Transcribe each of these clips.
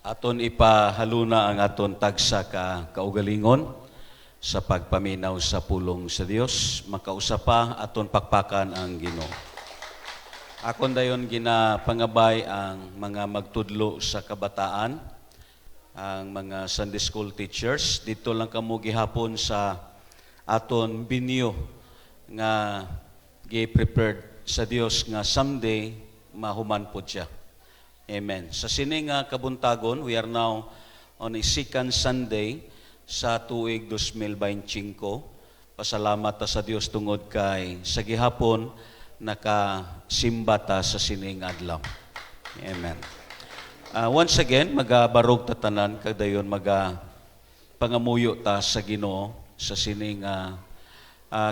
Aton ipahaluna ang aton tagsa ka kaugalingon sa pagpaminaw sa pulong sa Dios. Makausapa aton pakpakan ang Ginoo. Akon dayon ginapangabay ang mga magtudlo sa kabataan, ang mga Sunday school teachers. Dito lang kamo gihapon sa aton binyo nga gi-prepared sa Dios nga someday mahuman po siya. Amen. Sa sining kabuntagon, we are now on a second Sunday sa tuig 2025. Pasalamat ta sa Dios tungod kay sa gihapon nakasimba ta sa sining adlaw. Amen. Once again, magabarog ta tanan kadayon pangamuyo ta sa Ginoo sa sining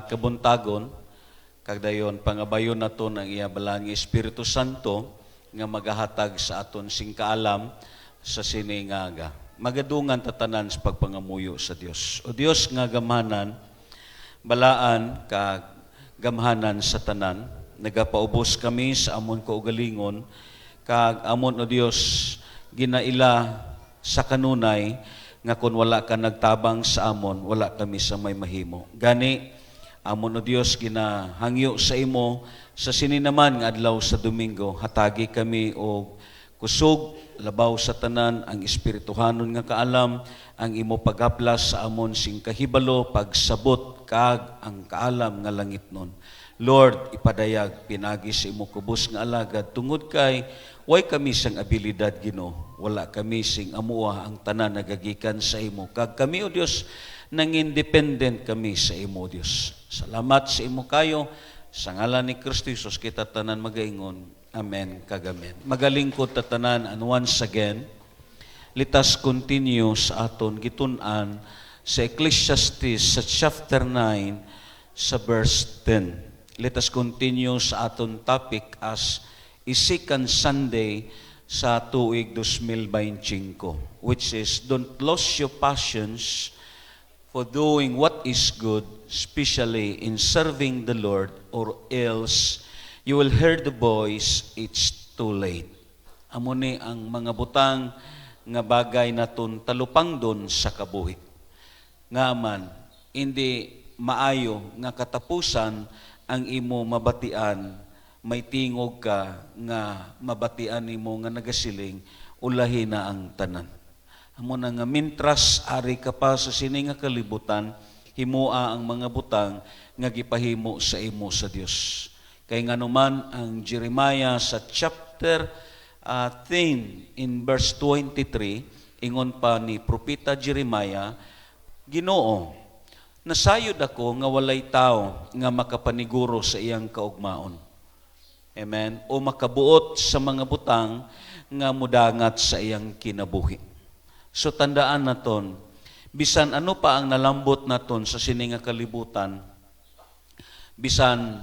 kabuntagon kagdayon pangabayon naton ang iya balaan nga Espiritu Santo nga magahatag sa aton sing kaalam sa sining magadungan tatanan sa pagpangamuyo sa Dios. O Dios nga gamhanan, balaan ka gamhanan sa tanan, nagapaubos kami sa amon kaugalingon, kag amon o Dios ginaila sa kanunay nga kun wala ka nagtabang sa amon, wala kami sa may mahimo. Gani amon o Dios ginahangyo sa imo sa sininaman nga adlaw sa Domingo, hatagi kami og kusog labaw sa tanan ang espirituhanon nga kaalam, ang imo paghaplas sa amon sing kahibalo, pagsabot kag ang kaalam nga langitnon. Lord, ipadayag pinagi sa imo kubos nga alagad tungod kay way kami sang abilidad Ginoo, wala kami sing amuha ang tanan nagagikan sa imo. Kag kami o Dios nang independent kami sa imo Dios. Salamat sa imo kayo. Sa ngalan ni Kristo Jesus, kita tanan magaingon. Amen, kagamen. Magalingkod tatanan, and once again, let us continue sa aton gitun-an sa Ecclesiastes sa chapter 9 sa verse 10. Let us continue sa aton topic as second Sunday sa tuig 2025, which is don't lose your passions for doing what is good, especially in serving the Lord, or else you will hear the voice, it's too late. Amo ni ang mga butang nga bagay naton talupangdon sa kabuhi. Nga man, hindi maayo nga katapusan ang imo mabatian, may tingog ka nga mabatian nimo nga nagasiling, ulahi na ang tanan. Amo na nga mintras ari ka pa sa sining nga kalibutan, himua ang mga butang nga gipahimo sa imo sa Dios. Kay nganuman ang Jeremiah sa chapter 10 in verse 23, ingon pa ni propeta Jeremiah, Ginoo, nasayod ako nga walay tao nga makapaniguro sa iyang kaugmaon. Amen. O makabuot sa mga butang nga mudangat sa iyang kinabuhi. So tandaan naton, bisan ano pa ang nalambot naton sa sining nga kalibutan, bisan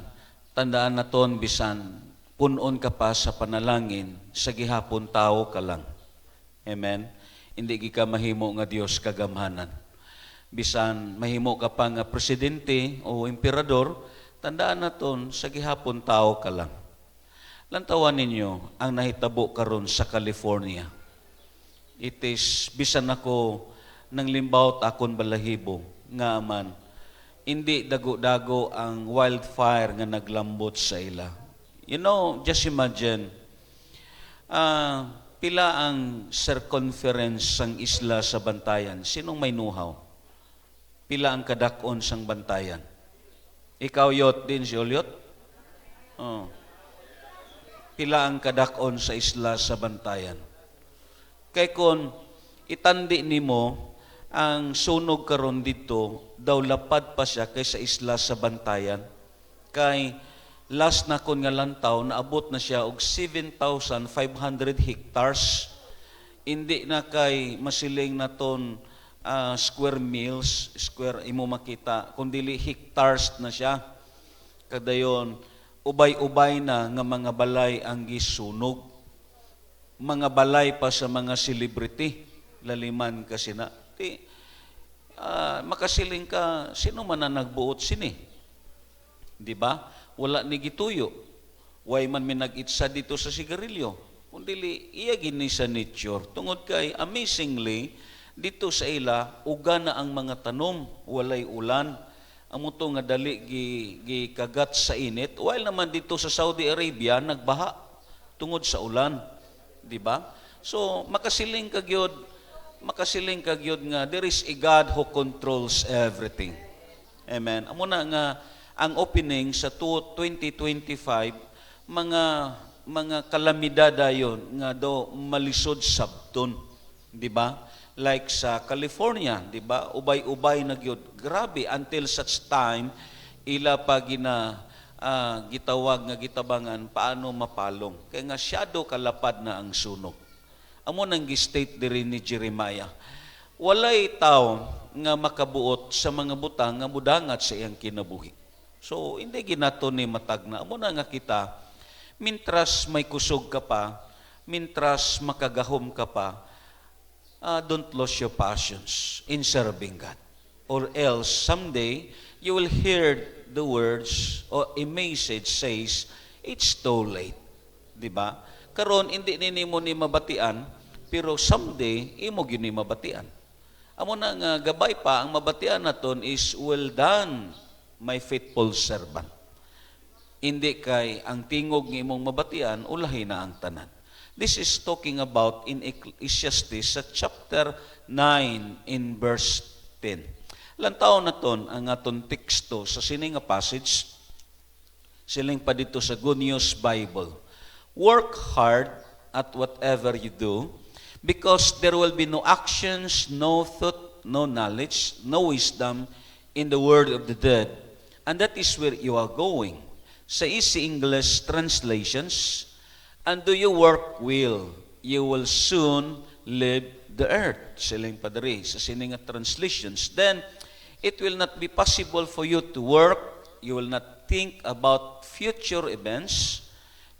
tandaan naton, bisan punon ka pa sa panalangin, sa gihapon tao ka lang. Amen? Hindi ka mahimo nga Dios kagamhanan. Bisan mahimo ka pa nga presidente o emperador, tandaan naton, sa gihapon tao ka lang. Lantawan ninyo ang nahitabo karon sa California. It is, bisan ako nang limbawt akon balahibo, nga man, hindi dago-dago ang wildfire nga naglambot sa ila. You know, just imagine, pila ang circumference sang isla sa Bantayan? Sinong may nuhaw? Pila ang kadakon sang Bantayan? Ikaw yot din si Ulyot? Oh. Pila ang kadakon sa isla sa Bantayan? Kay kon itandi nimo ang sunog karon dito, daw lapad pa siya kaysa isla sa Bantayan. Kay last na kon nga lantaw, naabot na siya og 7,500 hectares. Hindi na kay masiling naton square miles, square imo makita, kundili hectares na siya. Kadayon, ubay-ubay na nga mga balay ang gisunog. Mga balay pa sa mga celebrity, laliman kasi na. Makasiling ka, sino man na nagbuot sini? Di ba? Wala ni gituyo. Way man may nag-itsa dito sa sigarilyo. Kundili iya gini sa nature. Tungod kay amazingly dito sa ila uga na ang mga tanom, walay ulan. Amo to nga dali gi kagat sa init. While naman dito sa Saudi Arabia nagbaha tungod sa ulan, di ba? So makasiling kagyod nga there is a God who controls everything. Amen. Amo na nga ang opening sa 2025 mga kalamidad dayon nga do malisod sabton, di ba? Like sa California, di ba? Ubay-ubay na gyud. Grabe until such time ila pa gitawag nga gitabangan paano mapalong. Kaya nga syado kalapad na ang sunog. Amo nang gi-state diri ni Jeremiah. Walay tao nga makabuot sa mga butang nga mudangat sa iyang kinabuhi. So hindi ginato ni matagna. Amo na nga kita mintras may kusog ka pa, mintras makagahom ka pa, don't lose your passions in serving God. Or else, someday, you will hear the words or a message says, it's too late. Diba? Karon hindi nimo ni mabatian, pero someday, imo gyud ni mabatian. Amo na nga, gabay pa, ang mabatian naton is, well done, my faithful servant. Hindi kay ang tingog ng imong mabatian, ulahi na ang tanan. This is talking about in Ecclesiastes sa chapter 9 in verse 10. Lantaw na ton ang aton teksto sa sini nga passage, siling pa dito sa Good News Bible. Work hard at whatever you do, because there will be no actions, no thought, no knowledge, no wisdom in the word of the dead. And that is where you are going. Sa easy English translations, and do you work well, you will soon leave the earth. Siling padari sa sininga translations. Then, it will not be possible for you to work. You will not think about future events.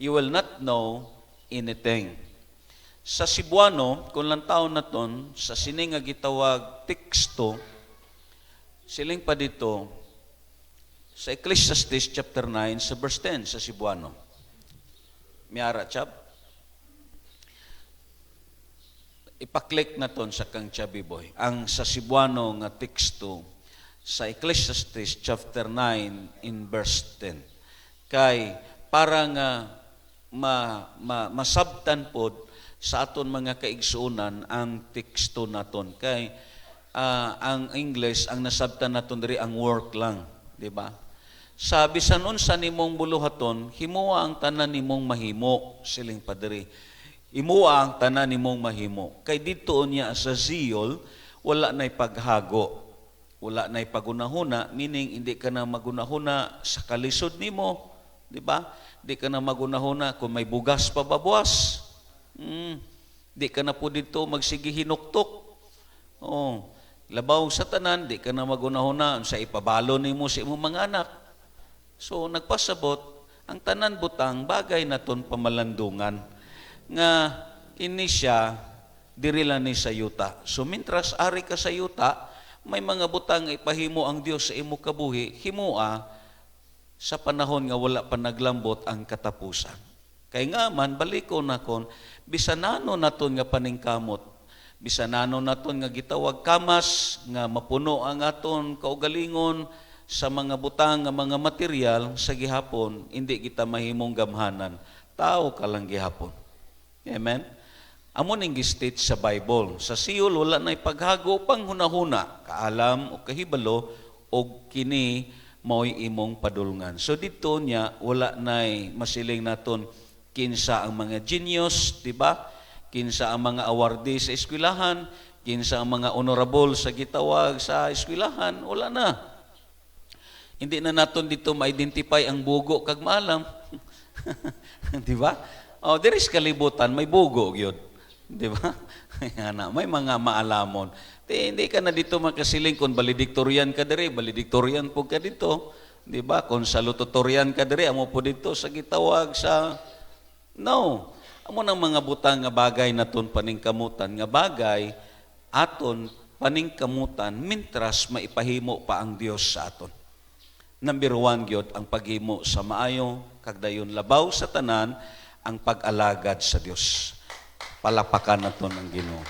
You will not know anything. Sa Cebuano, kung lang taon na ton, sa sininga gitawag teksto, siling pa dito, sa Ecclesiastes chapter 9 sa verse 10 sa Cebuano. Miara chap. Ipaklik na ton sa kang Chubby Boy. Ang sa Cebuano nga teksto sa Ecclesiastes chapter 9 in verse 10. Kay para nga masabtan pod sa aton mga kaigsuonan ang teksto naton. Kay ang English ang nasabtan naton diri ang work lang, di ba? Sa bisan unsa nimong buluhaton, himuwa ang tanan nimong mahimo, siling padiri. Himuwa ang tanan nimong mahimo. Kay dito niya sa Ziyol, wala na'y paghago. Wala na'y pagunahuna, meaning hindi ka na magunahuna sa kalisod nimo, di ba? Hindi ka na magunahuna kung may bugas pa babuas. Di ka na po dito magsigi hinuktok. Oh, labaw sa tanan, di ka na magunahuna sa ipabalo nimo sa imong mga anak. So nagpasabot ang tanan butang bagay naton pamalandungan nga ini siya dirila ni sa yuta. So mintras ari ka sa yuta, may mga butang ipahimo ang Dios sa imo kabuhi, himua sa panahon nga wala pa naglambot ang katapusan. Kay nga man baliko na kon bisanano naton nga paningkamot, bisanano naton nga gitawag kamas nga mapuno ang aton kaugalingon sa mga butang nga mga material sa gihapon, hindi kita mahimong gamhanan. Tao ka lang gihapon. Amen? Amo ning gi-state sa Bible. Sa Siyol, wala na'y paghago pang hunahuna, kaalam o kahibalo, o kini mao'y imong padulngan. So dito niya, wala na'y masiling naton kinsa ang mga genius, di ba? Kinsa ang mga awardee sa eskwelahan, kinsa ang mga honorable sa gitawag sa eskwelahan, wala na. Hindi na naton dito ma-identify ang bugo kag maalam. Di ba? Oh, there is kalibutan, may bugo gyud. Di ba? May mga maalamon. Hindi ka na dito makasiling kung valedictorian ka diri, valedictorian po ka dito. Di ba? Kung salutatorian ka diri, amo po dito sa gitawag sa no. Amo nang mga butang nga bagay naton paningkamutan nga bagay aton paningkamutan mintras maipahimo pa ang Dios sa aton. Number 1 gyud ang paghimo sa maayo kag dayon labaw sa tanan ang pag-alagad sa Dios. Palapakan naton ang Ginoo.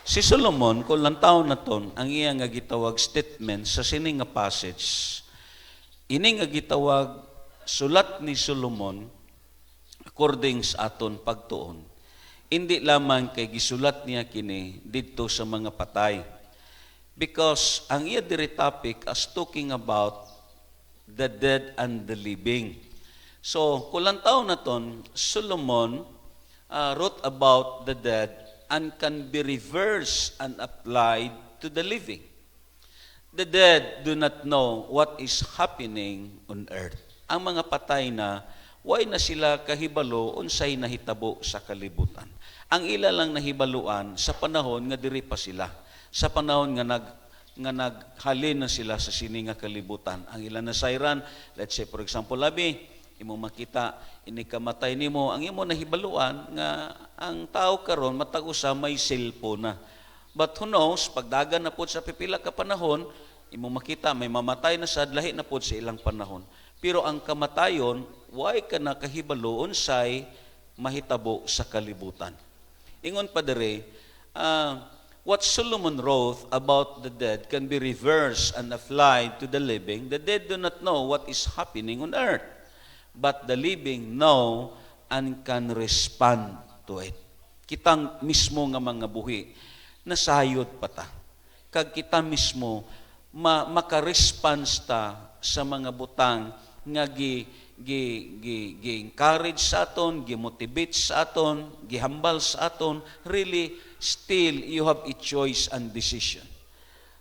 Si Solomon, kung lang taon na ton, ang iya nga gitawag statement sa sini nga passage, ini nga gitawag sulat ni Solomon according sa aton pagtuon. Hindi lamang kay gisulat niya kini didto sa mga patay. Because ang iya diri topic as talking about the dead and the living. So, kulang taon na ton, Solomon wrote about the dead and can be reversed and applied to the living. The dead do not know what is happening on earth. Ang mga patay na, way na sila kahibalo unsay nahitabo sa kalibutan. Ang ila lang nahibaluan sa panahon nga diri pa sila. Sa panahon nga naghalin na sila sa sini nga kalibutan. Ang ila nasayran, let's say for example, labi, imo makita ini kamatay nimo, ang imo nahibaluan nga ang tao karon matag usa may cellphone na. But who knows, pagdagan na po sa pipila ka panahon, imo makita may mamatay na sad lahi na po sa ilang panahon. Pero ang kamatayon, way ka nakahibalo unsay mahitabo sa kalibutan. Ingon pa dere, what Solomon wrote about the dead can be reversed and applied to the living. The dead do not know what is happening on earth, but the living know and can respond to it. Kitang mismo nga mga buhi, nasayod pa ta. Kag kita mismo, maka-response ta sa mga butang nga gi-encourage sa aton, gi-motivate sa aton, gihambal sa aton. Really, still, you have a choice and decision.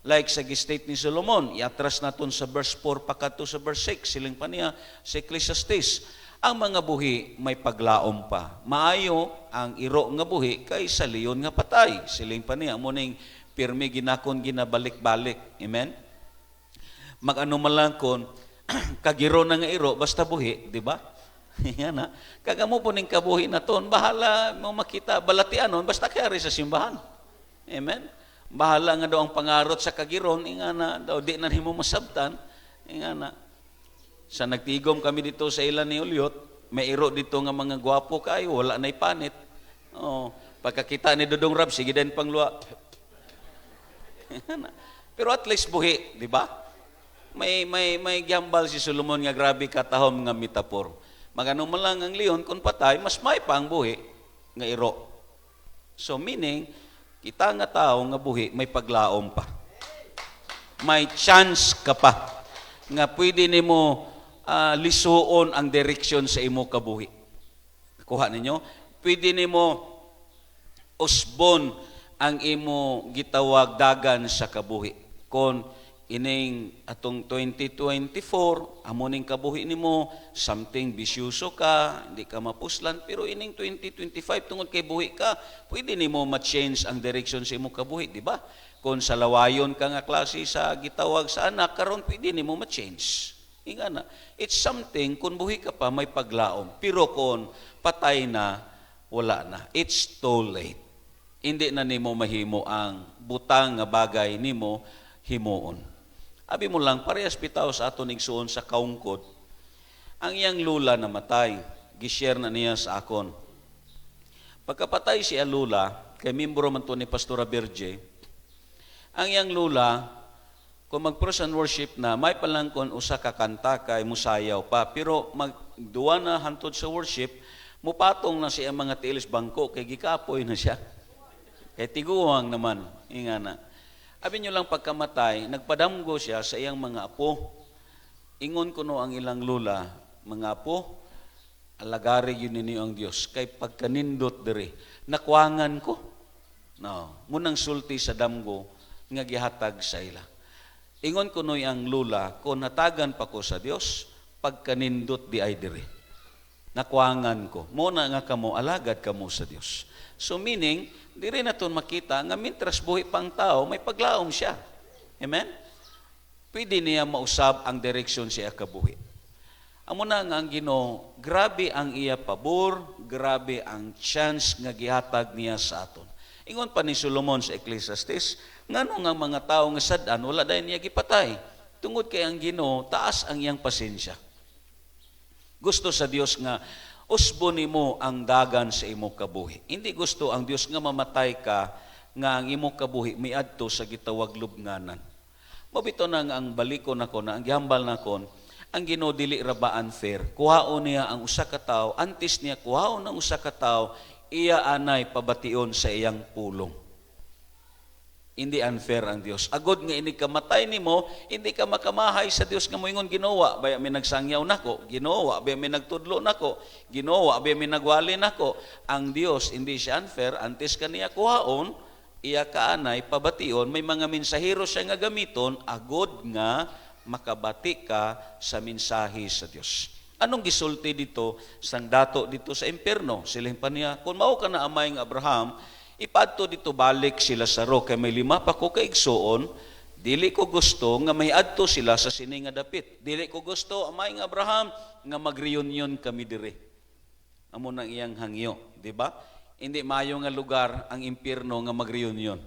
Like sa state ni Solomon, iatras naton sa verse 4 pakato sa verse 6, siling pa niya sa Ecclesiastes, ang mga buhi may paglaom pa. Maayo ang iro nga buhi kay sa leon nga patay. Siling pa niya, muning pirmi ginakon ginabalik-balik. Amen? Mag-ano man lang kon, kagiro na nga iro, basta buhi, di ba? Yan na. Kagamo po ning kabuhi na ton, bahala mo makita, balatianon, basta kayari sa simbahan. Amen? Bahala nga daw ang pangarot sa kagiron, inga na daw, di na nimo masabtan, inga na. Sa nagtigom kami dito sa ilan ni Ulyot, may iro dito nga mga gwapo kayo, wala na ipanit. Oh, pagkakita ni Dudong Rab, sige din pangluwa. Pero at least buhi, di ba? May gambal si Solomon nga grabe katahom nga metaphor. Magano man lang ang leon kung patay, mas may pa ang buhi nga iro. So meaning, kita nga tao nga buhi, may paglaom pa. May chance ka pa nga pwede nimo lisuon ang direksyon sa imo kabuhi. Kuha ninyo? Pwede nimo usbon ang imo gitawag dagan sa kabuhi. Kon ining atong 2024, amo ning kabuhi nimo, something bisyoso ka, hindi ka mapuslan, pero ining 2025 tungod kay buhi ka, pwede nimo ma-change ang direction sa imo kabuhi, di ba? Kung sa lawayon ka nga klase sa gitawag sa anak, karon pwede nimo ma-change. Inga na. It's something, kung buhi ka pa, may paglaom. Pero kung patay na, wala na. It's too late. Hindi na nimo mahimo ang butang nga bagay nimo himuon. Abi mo lang, parehas bitaw sa aton igsuon sa kaungkod. Ang iyang lula namatay, gishare na niya sa akon. Pagkapatay si lula, kay membro man to ni Pastora Berge, ang iyang lula, kung mag-praise and worship na, may palang kon usa ka kanta kay musayaw pa. Pero magduwa na hantod sa worship, mupatong na siya mga tiilis bangko, kay gikapoy na siya. Kay tiguang naman, inga na. Abi nyo lang pagkamatay, nagpadamgo siya sa iyang mga apo. Ingon ko no ang ilang lula, mga apo, alagari yun ninyo ang Diyos. Kay pagkanindot diri, nakwangan ko. No, munang sulti sa damgo, nga gihatag sa ila. Ingon ko no ang lula, kung natagan pa ko sa Diyos, pagkanindot di ay diri. Nakwangan ko. Muna nga kamo, alagad kamo sa Diyos. So meaning, di rin natin makita nga mintras buhi pang tao, may paglaom siya. Amen? Pwede niya mausab ang direksyon siya kabuhi. Amo na nga ang Ginoo, grabe ang iya pabor, grabe ang chance nga gihatag niya sa aton. Ingon pa ni Solomon sa Ecclesiastes, ngano nga mga tao nga sad-an, wala dayon niya gipatay. Tungod kay ang Ginoo, taas ang iyang pasensya. Gusto sa Dios nga usbo nimo ang dagan sa imo kabuhi. Hindi gusto ang Dios nga mamatay ka nga ang imo kabuhi miadto sa gitawag lubnganan. Mabito nang ang balikon nako na ang gihambal nakon, ang Ginoo dili ra ba unfair? Kuhaon niya ang usa ka tawo, antes niya kuhaon ang usa ka tawo, iya anay pabation sa iyang pulong. Hindi unfair ang Dios. Agod nga ini kamatay nimo, hindi ka makamahay sa Dios nga moingon ginawa baya mi nagsangyaw nako, ginawa baya mi nagtudlo nako, ginawa baya mi nagwali nako. Ang Dios hindi siya unfair, antes kaniya kuhaon, iya kaanay pabation, may mga mensahero siya nga gamiton agod nga makabati ka sa mensahe sa Dios. Anong gisulti dito sang dato dito sa impierno? Siling pa niya, kung mao ka na amay ng Abraham, ipadto dito balik sila sa ro kay may 5 pa ko kaigsuon, dili ko gusto nga may adto sila sa sini nga dapit. Dili ko gusto amay ng Abraham nga mag-reunion kami dire. Amo nang iyang hangyo, di ba? Hindi maayo nga lugar ang impierno nga mag-reunion.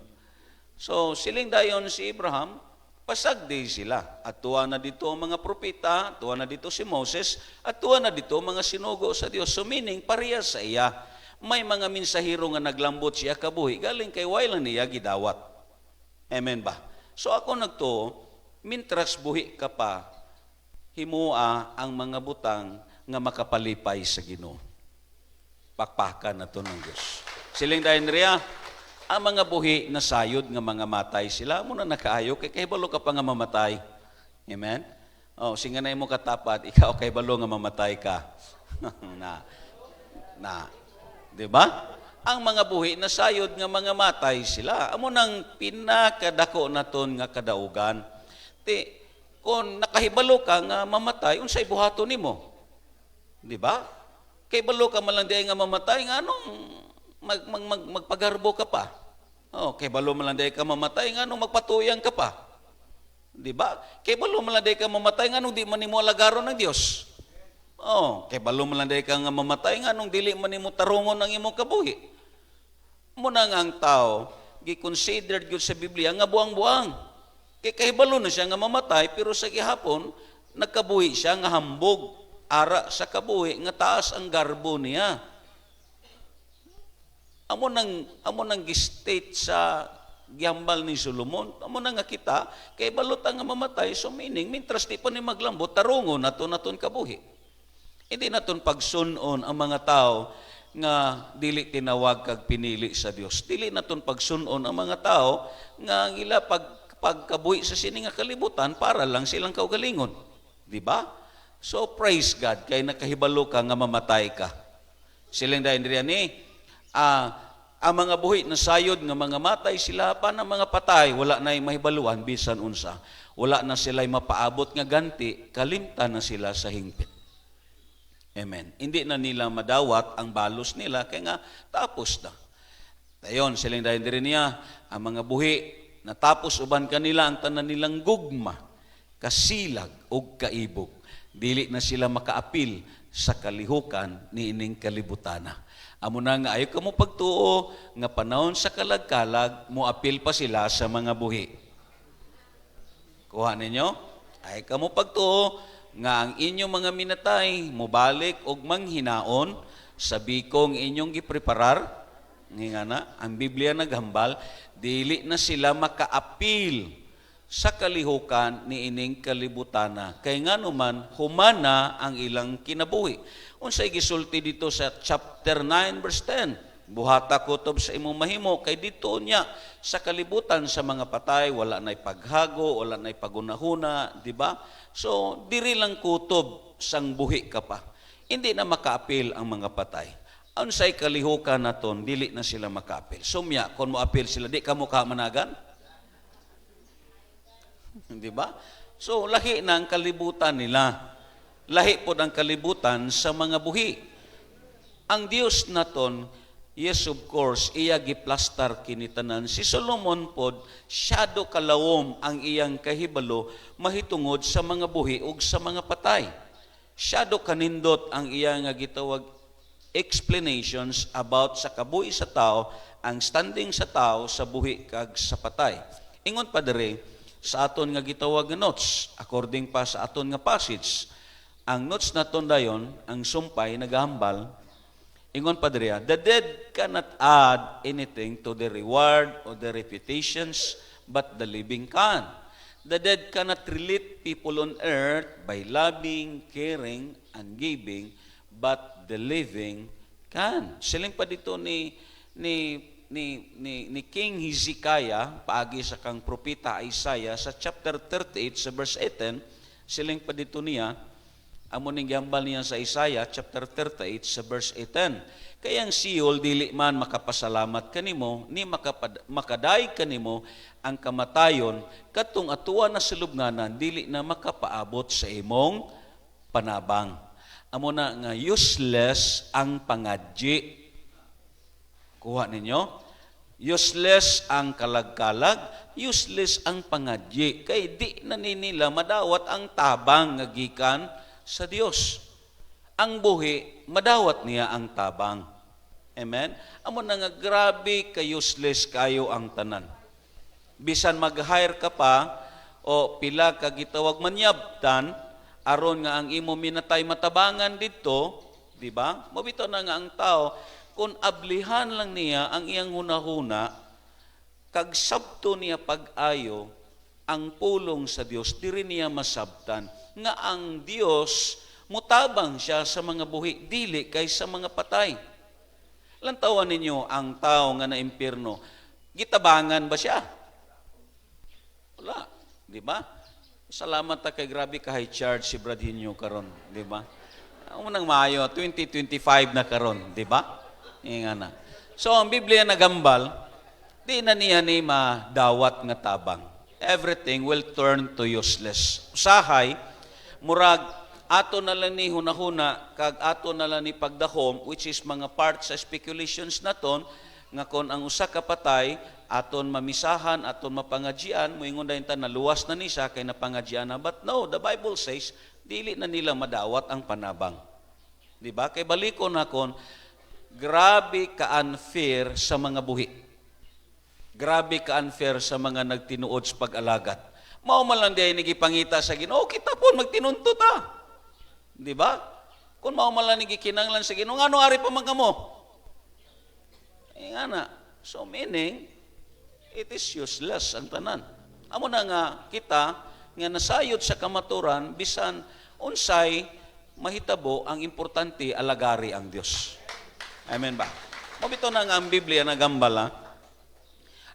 So siling dayon si Abraham, pasagdi sila. At tuwa na dito ang mga propeta, tuwa na dito si Moses, at tuwa na dito mga sinugo sa Dios. So meaning, parehas sa iya. May mga mensahero nga naglambot siya kabuhi, galing kay wailan niya gidawat. Amen ba? So ako nagtuo, mintras buhi ka pa, himua ang mga butang nga makapalipay sa Ginoo. Pakpakan na to ng Diyos. Siling dahin riya, ang mga buhi na sayod nga mga matay sila, muna nakaayo, kay balo ka pa nga mamatay. Amen? Oh, singa na mo katapat, ikaw kay balo nga mamatay ka. Di ba? Ang mga buhi na sayod nga mga matay sila. Amo nang pinakadako naton nga kadaugan. Kung nakahibalo ka nga mamatay, unsay buhaton nimo? Di ba? Kay balo ka man lang di nga mamatay, nga anong magpagarbo ka pa? Oh, kay balo man lang di ka mamatay, nga anong magpatuyang ka pa? Di ba? Kay balo man lang di ka mamatay, nga anong di man nimo alagaron ng Dios? Oh, kay balo man lang di ka nga mamatay, nga anong dili man nimo tarungon ang imong kabuhi? Muna nga ang tao, gi-considered gyud sa Biblia nga buang-buang. Kay kahibalo na siya nga mamatay, pero sa gihapon nagkabuhi siya nga hambog ara sa kabuhi nga taas ang garbo niya. Amo nang gi-state sa gihambal ni Solomon, amo nang nga kita kay balot nga mamatay, so meaning mintras di pa ni maglambot tarungon naton kabuhi. Hindi naton pagsunon ang mga tao nga dili tinawag kag pinili sa Dios. Dili naton pagsunon ang mga tao nga ila pagkabuhi sa sini nga kalibutan para lang silang kaugalingon. Di ba? So praise God kay nakahibalo ka nga mamatay ka. Siling dayon diri ani, ang mga buhi na sayod nga mga matay sila pa na mga patay, wala nay mahibaluan bisan unsa. Wala na sila'y mapaabot nga ganti, kalimtan na sila sa hingpit. Amen. Hindi na nila madawat ang balos nila kay nga tapos na. Dayon siling dayon diri niya, ang mga buhi natapos uban kanila ang tanan nilang gugma, kasilag ug kaibog. Dili na sila makaapil sa kalihukan ni ining kalibutana. Amo na nga ayo kamo pagtuo nga panahon sa kalag-kalag mo apil pa sila sa mga buhi. Kuha ninyo? Ay kamo pagtuo nga ang inyong mga minatay mobalik og manghinaon sa bikong inyong gipreparar. Nga na ang Biblia naghambal, dili na sila makaapil sa kalihukan ni ining kalibutana. Kay nga naman, humana ang ilang kinabuhi. Unsay gisulti dito sa chapter 9 verse 10. Buhata kutob sa imong mahimo, kay dito niya sa kalibutan sa mga patay, wala na'y paghago, wala na'y pagunahuna, di ba? So, diri lang kutob sang buhi ka pa. Hindi na makaapil ang mga patay. Unsay kalihukan naton, dili na sila makaapil. Sumya, kung mo apil sila, di ka mo kamanagan? Di ba? So, lahi na ang kalibutan nila. Lahi po ang kalibutan sa mga buhi. Ang Diyos naton, yes of course, iya giplastar kinitanan. Si Solomon pod, syado kalawom ang iyang kahibalo mahitungod sa mga buhi ug sa mga patay. Syado kanindot ang iyang nga gitawag explanations about sa kabuhi sa tao, ang standing sa tao sa buhi kag sa patay. Ingon pa diri, sa aton nga gitawag nga notes, according pa sa aton nga passage, ang notes na dayon, ang sumpay, nagahambal, ingon pa diriya, the dead cannot add anything to the reward or the reputations, but the living can. The dead cannot relate people on earth by loving, caring, and giving, but the living can. Siling pa dito ni King Hezekiah, paagi sa kang propeta Isaiah, sa chapter 38, sa verse 18, siling pa dito niya, amo ning gihambal niya sa Isaiah, chapter 38, sa verse 18. Kayang Siol, dili man makapasalamat kanimo, ni makaday kanimo ang kamatayon, katong atuwa na silubnganan, dili na makapaabot sa imong panabang. Amo na nga useless ang pangadji. Kuha ninyo? Useless ang kalagkalag, useless ang pangadji. Kay di na nila madawat ang tabang nga gikan sa Dios. Ang buhi, madawat niya ang tabang. Amen? Amo na nga grabe ka useless kayo ang tanan. Bisan mag-hire ka pa o pila ka gitawag manyabtan aron nga ang imo minatay matabangan dito, di ba? Mabito na nga ang tao kung ablihan lang niya ang iyang hunahuna kag sabto niya pag-ayo ang pulong sa Dios, diri niya masabtan nga ang Dios mutabang siya sa mga buhi, dili kay sa mga patay. Lantawan ninyo ang tao nga na impyerno, gitabangan ba siya? Wala, di ba? Salamat ta kay grabe ka high charge si Bradhinyo karon, di ba? Unang Mayo 2025 na karon, di ba? Inga na. So ang Biblia nagambal, di na niya ni madawat nga tabang. Everything will turn to useless. Usahay, murag ato na lang ni hunahuna, kag ato na lang ni pagdahom, which is mga part sa speculations naton, nga kon ang usa ka patay, aton mamisahan, aton mapangadjian, moingon dayon ta naluwas na ni siya kay napangadjian na. But no, the Bible says, dili na nila madawat ang panabang. Di ba? Kay balikon na kon, grabe ka-unfair sa mga buhi. Grabe ka-unfair sa mga nagtinuod sa pag-alagad. Mao man lang diay nagipangita sa Ginoo, kita pon magtinunto ta. Di ba? Kung mao man lang gikinanglan sa Ginoo, ngano ari pa man kamo? Nga na. So meaning, it is useless ang tanan. Amo na nga kita nga nasayod sa kamaturan bisan unsay mahitabo, ang importante alagari ang Dios. Amen ba? Mabito na nga ang Biblia nagambala.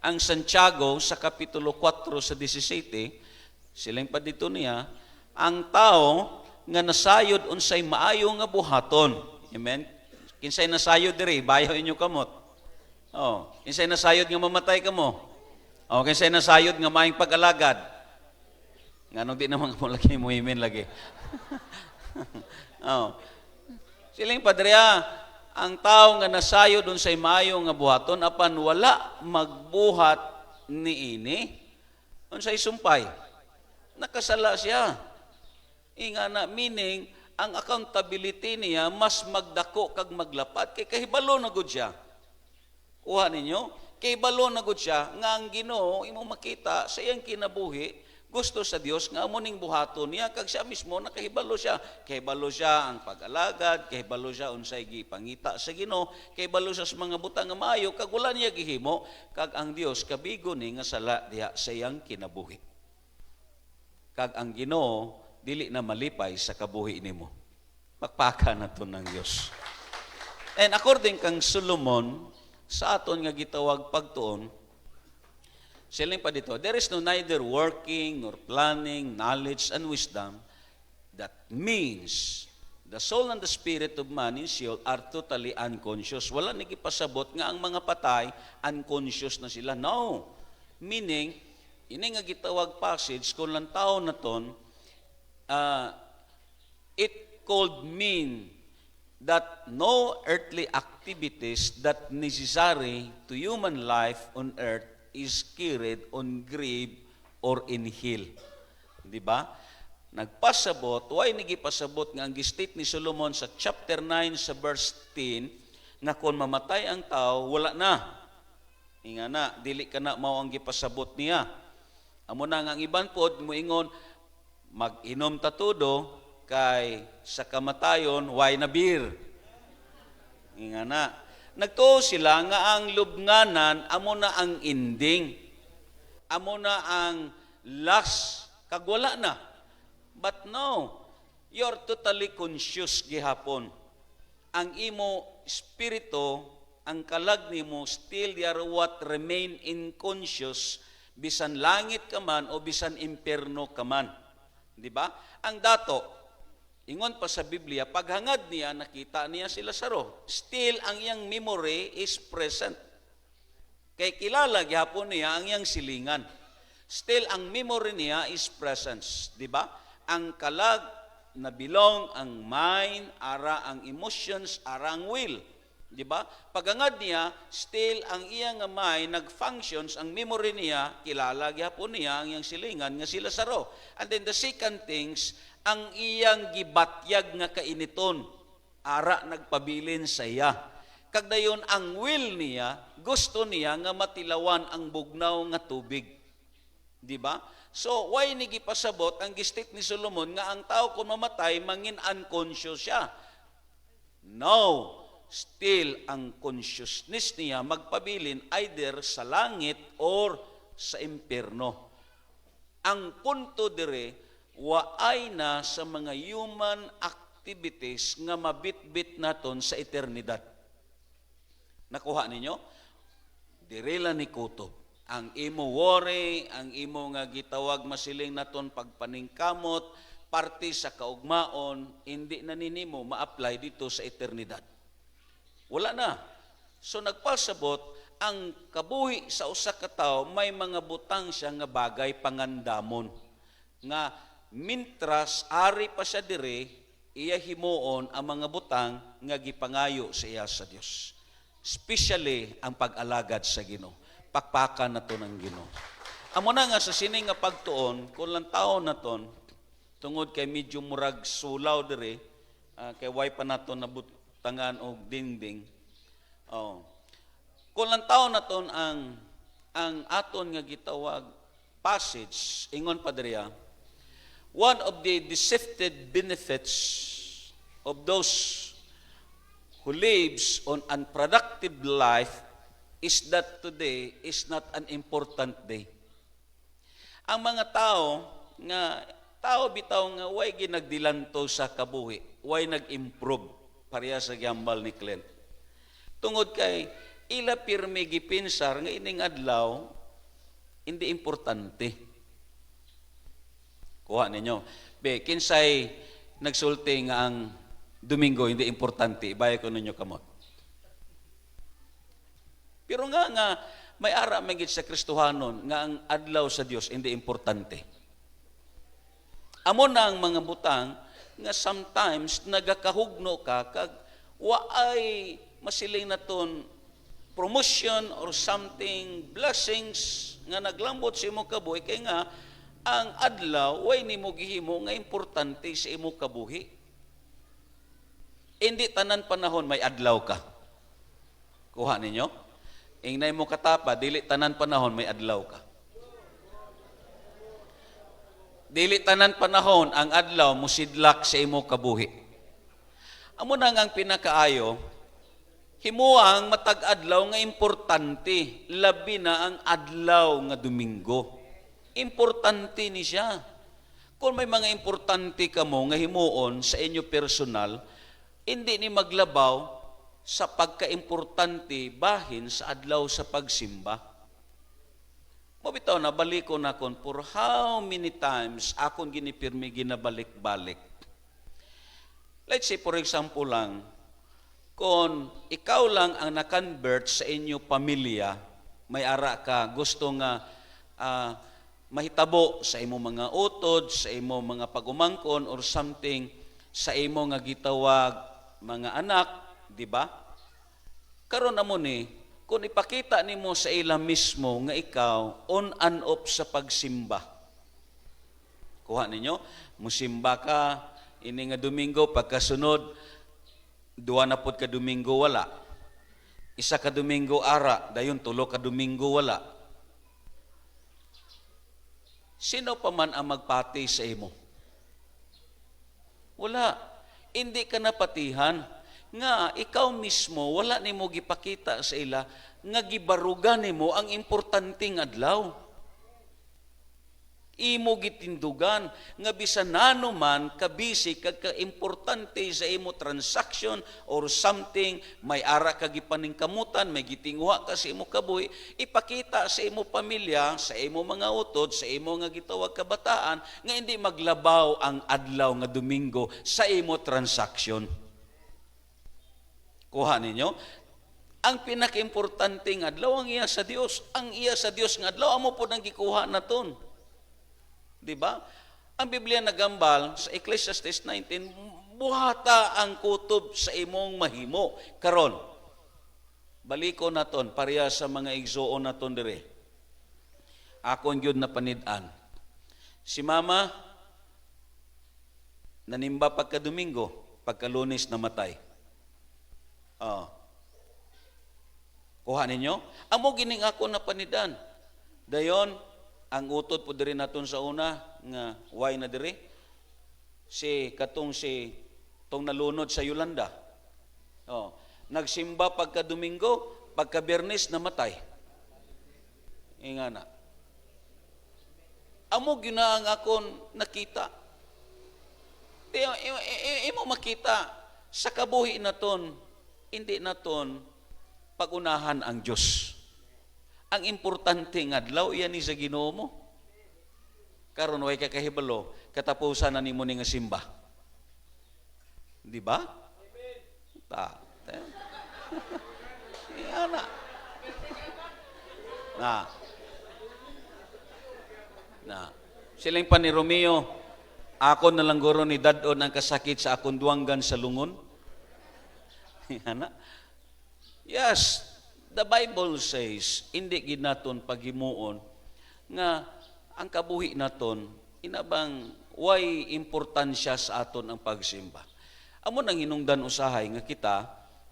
Ang Santiago sa kapitulo 4 sa 17, silang pa dito niya, ang tao nga nasayod unsay maayo nga buhaton. Amen? Kinsay nasayod diri, bayaw inyo kamot. Oh, kinsay nasayod nga mamatay kamo. Oh, kinsay nasayod nga maayong pag-alagad. Nganong di naman mo lagi mo imin lagi. Oh. Siling padriya, ang tao nga nasayod unsay maayo nga buhaton apan wala magbuhat niini, unsay sumpay. Nakasala siya. Inga na, meaning, ang accountability niya mas magdako kag maglapat kay kahibalo na gud siya. Kuha ninyo? Kahibalo na gud siya nga ang Ginoo imo makita sa iyang kinabuhi gusto sa Dios nga amo ning buhaton niya kag siya mismo nakahibalo siya. Kahibalo siya ang pag-alagad, kahibalo siya unsay gipangita sa Ginoo, kahibalo siya sa mga butang nga maayo kag wala niya gihimo kag ang Dios kabigo ni nga sala diha sa iyang kinabuhi. Kag ang Ginoo dili na malipay sa kabuhi nimo. Pakpaka na to ng Dios. And according kang Solomon, sa aton nga gitawag pagtuon, siling pa dito, there is no neither working nor planning, knowledge and wisdom. That means the soul and the spirit of man in Sheol are totally unconscious. Wala nagipasabot nga ang mga patay unconscious na sila. No. Meaning, ini nga gitawag passage kung lang tao na ton, it could mean that no earthly activities that necessary to human life on earth is carried on grave or in hill. Di ba? Nagpasabot, why nagipasabot nga ang gistate ni Solomon sa chapter 9 sa verse 10 nga kung mamatay ang tao, wala na. Inga na, dili ka na mao ang gipasabot niya. Amo na nga ang iban pod moingon mag-inom ta tudo kay sa kamatayon why na beer. Nga na. Nagtuo sila nga ang lubnganan amo na ang ending. Amo na ang last kag wala na. But no, you're totally conscious gihapon. Ang imo spirito, ang kalag nimo still they are what remain in conscious bisan langit ka man o bisan impierno ka man. Di ba? Ang dato, ingon pa sa Biblia, paghangad niya, nakita niya si Lazaro. Still, ang iyang memory is present. Kay kilala gyapon niya ang iyang silingan. Still, ang memory niya is presence. Di ba? Ang kalag na bilong, ang mind, ara ang emotions, ara ang will. Di ba? Paghangad niya, still ang iyang mind nag-functions, ang memory niya, kilala gyapon niya ang iyang silingan nga si Lazaro. And then the second things, ang iyang gibatyag nga kainiton, ara nagpabilin sa iya. Kag dayon ang will niya, gusto niya nga matilawan ang bugnaw nga tubig. Di ba? So, why ni gipasabot ang gistit ni Solomon nga ang tao kung mamatay, mangin unconscious siya? No. Still, ang consciousness niya magpabilin either sa langit or sa impierno. Ang punto dire, waay na sa mga human activities nga mabitbit naton sa eternidad. Nakuha ninyo? Dire lang ni kutob. Ang imo worry, ang imo nga gitawag masiling naton pagpaningkamot, parte sa kaugmaon, hindi na ninimo ma-apply dito sa eternidad. Wala na. So nagpasabot, ang kabuhi sa usa ka tawo may mga butang siya nga bagay pangandamon. Nga mintras ari pa siya dire, iya himuon ang mga butang nga gipangayo sa iya sa Dios. Especially ang pag-alagad sa Ginoo. Pakpakan na to ng Ginoo. Amo na nga sa sining nga pagtuon, kung lang taon na ton, tungod kay medyo murag sulaw dire, kay way pa nato nabutangan og dingding. Oh. Kung lang taon na ton ang aton nga gitawag passage, ingon pa diriya, one of the deceptive benefits of those who lives on unproductive life is that today is not an important day. Ang mga tao bitaw nga way ginagdilanto sa kabuhi, way nag-improve pareha sa gambal ni Clint. Tungod kay ila pirmi gipinsar nga ining adlaw hindi importante. Kuha ninyo. Be kinsay nagsulti nga ang Domingo hindi importante, ibaya ko ninyo kamot. Pero nga may ara magid sa Kristohanon nga ang adlaw sa Dios hindi importante. Amo na ang mga butang nga sometimes nagakahugno ka kag waay masiling naton promotion or something blessings nga naglambot sa imo kabuhi kay nga ang adlaw way nimo gihimo nga importante sa imo kabuhi. Hindi tanan panahon may adlaw ka. Kuha ninyo? Ingnay mo katapa, dili tanan panahon may adlaw ka. Dili tanan panahon ang adlaw musidlak sa imo kabuhi. Amo na nga ang pinakaayo, himuang matag adlaw nga importante, labi na ang adlaw nga Domingo. Importante ni siya. Kung may mga importante kamo nga himuon sa inyo personal, hindi ni maglabaw sa pagkaimportante bahin sa adlaw sa pagsimba. Mabitaw na baliko na kon for how many times akong ginipirmi ginabalik-balik. Let's say for example lang, kung ikaw lang ang na-convert sa inyo pamilya, may ara ka, gusto nga mahitabo sa imo mga utod, sa imo mga pagumangkon or something, sa imo nga gitawag mga anak, di ba? Karon na mo ni, kung ipakita nimo sa ila mismo nga ikaw on and off sa pagsimba. Kuha ninyo, musimba ka, ini nga Domingo, pagkasunod, duwa na pod ka Domingo wala. Isa ka Domingo ara, dayon tulo ka Domingo wala. Sino pa man ang magpati sa imo? Wala. Hindi ka napatihan. Nga, ikaw mismo, wala nimo gipakita sa ila, nga gibarugan nimo ang importanteng adlaw. Imo gitindugan nga bisan nano man kabisi kag kaimportante sa imo transaction or something, may ara ka gipaningkamutan, may gitinguha ka sa imo kabuhi, ipakita sa imo pamilya, sa imo mga utod, sa imo nga gitawag kabataan nga hindi maglabaw ang adlaw nga Domingo sa imo transaction. Kuha ninyo? Ang pinakaimportanteng adlaw ang iya sa Dios. Ang iya sa Dios nga adlaw amo po nang gikuha naton. Di ba? Ang Biblia nagambal sa Ecclesiastes 19, buhata ang kutob sa imong mahimo. Karon, baliko naton, pareha sa mga igsoon naton dire. Akon gyud na panid-an. Si mama, nanimba pagka Domingo, pagka Lunes namatay. Kuha ninyo? Amo gining ako na panidan. Dayon, ang utod po diri naton sa una nga why na diri si tong nalunod sa Yolanda. Nagsimba pagka Domingo, pagka Biyernes namatay. Ingana. Amo gina ang akon nakita. Imo makita sa kabuhi naton, hindi naton pagunahan ang Dios. Ang importante nga adlaw iyan ni sa Ginoo mo. Karon way kakahibalo, katapusan na nimo ni nga simba. Di ba? Ta. Ana. Na. Silang pa ni Romeo, ako na lang guro ni dadon ang kasakit sa akong duwanggan sa lungon. Ana. Yes, the Bible says, hindi ginaton paghimuon nga ang kabuhi naton inabang way importansya sa aton ang pagsimba. Amo nang hinungdan usahay nga kita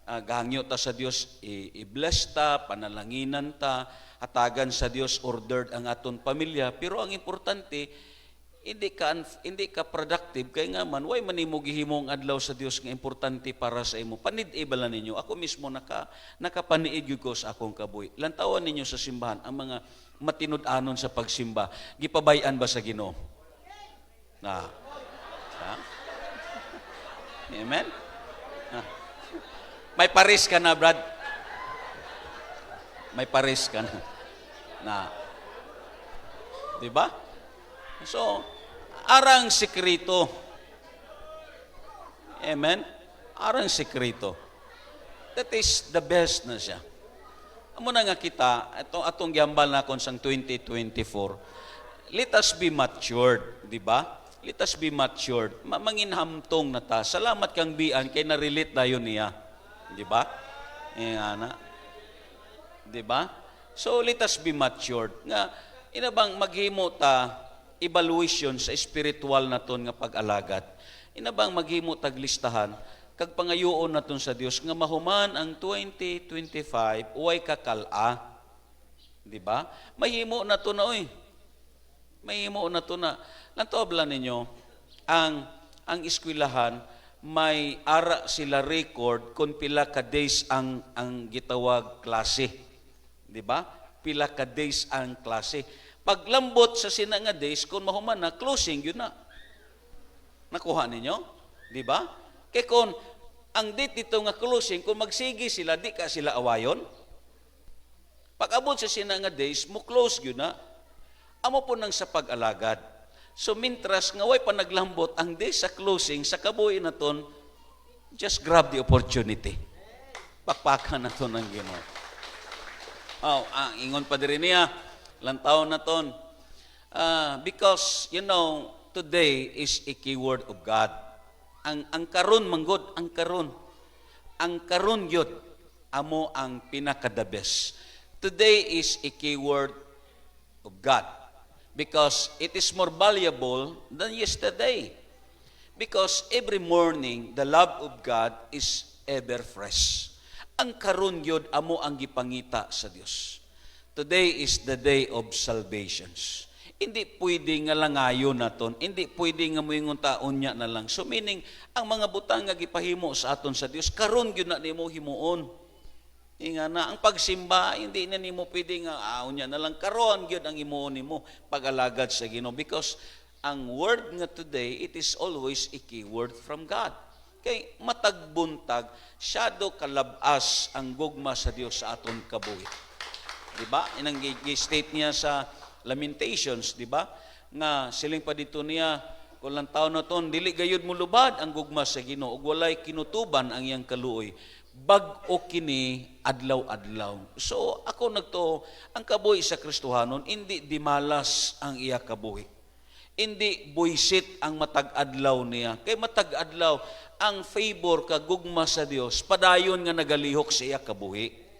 gahangyo ta sa Dios, i-bless ta, panalanginan ta, hatagan sa Dios ordered ang aton pamilya, pero ang importante hindi ka productive kay nga man way manimo gihimong adlaw sa Dios nga importante para sa imo. Panid-ibala ninyo. Ako mismo nakapaniid ko sa akong kabuhi. Lantawan ninyo sa simbahan ang mga matinud-anon sa pagsimba. Gipabay-an ba sa Ginoo? Amen? May paris ka na, Brad. May paris ka na. Di ba? So, arang sekreto. Amen? Arang sekreto. That is the best na siya. Amo na nga kita, atong giyambal na kon sang 2024, let us be matured, di ba? Let us be matured. Manginhamtong na ta. Salamat kang bian, kay na-relate dayon niya. Di ba? Ana. Di ba? So, let us be matured. Nga, inabang maghimo ta, evaluation sa spiritual naton nga pag-alagad. Inabang maghimo tag listahan kag pangayoon naton sa Dios nga mahuman ang 2025 uway kakala. Di ba? Mahimo na to na oy. Mahimo na to na. Lantobla ninyo ang eskwelahan may ara sila record kung pila ka days ang gitawag klase. Di ba? Pila ka days ang klase. Paglambot sa sina nga days, kung mahuman na, closing, yun na. Nakuha ninyo? Di ba? Kaya kung ang date dito nga closing, kung magsigi sila, di ka sila awayon. Pag-abot sa sina nga days, mo close yun na. Amo po nang sa pag-alagad. So, mintras nga way pa naglambot, ang days sa closing, sa kabuhi na ton, just grab the opportunity. Pakpakan na to ng Ginoo. Ingon pa din niya, lantaw na ton. Because, today is a keyword of God. Ang karon manggod, ang karon. Ang karon yun, amo ang pinaka-the best. Today is a keyword of God. Because it is more valuable than yesterday. Because every morning, the love of God is ever fresh. Ang karon yun, amo ang gipangita sa Dios. Today is the day of salvations. hindi pwede nga langayon naton, hindi pwede nga moingon taon niya na lang. So meaning, ang mga butang nga gipahimo sa aton sa Dios karon gyud na nimo himuon. Inga na ang pagsimba hindi na nimo pwede nga unya na lang karon gyud ang himuon nimo pag-alagad sa Ginoo, because ang word nga today, it is always a key word from God. Kay matagbuntag syado kalabas ang gugma sa Dios sa aton kabuhi. Di ba? Inang state niya sa Lamentations, di ba? Nga siling pa dito niya, kulang taon na ton, dili gayud mo lubad ang gugma sa Ginoo ug walay kinutuban ang iyang kaluoy. Bag-o kini adlaw-adlaw. So ako nagto, ang kabuhi sa Kristohanon hindi dimalas ang iya kabuhi. Hindi buisit ang matag-adlaw niya. Kay matag-adlaw ang favor kag gugma sa Dios padayon nga nagalihok sa iya kabuhi.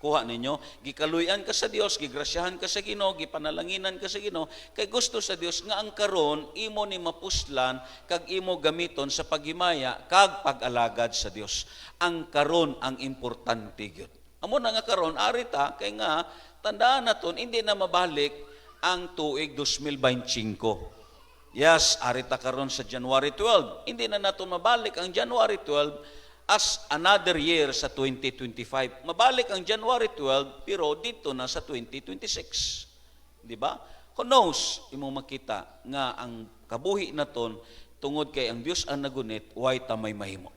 Kuha ninyo, gikaluyan ka sa Dios, gigrasyahan ka sa Ginoo, gipanalanginan ka sa Ginoo, kay gusto sa Dios nga ang karon imo ni mapuslan kag imo gamiton sa paghimaya kag pag-alagad sa Dios. Ang karon ang importante gyud. Amo na nga karon arita kay nga tandaan naton hindi na mabalik ang tuig 2025. Yes, arita karon sa January 12. Hindi na naton mabalik ang January 12 as another year sa 2025. Mabalik ang January 12, pero dito na sa 2026. Di ba? Who knows, imong makita nga ang kabuhi naton tungod kay ang Dios ang nagunit, way tamay mahimo.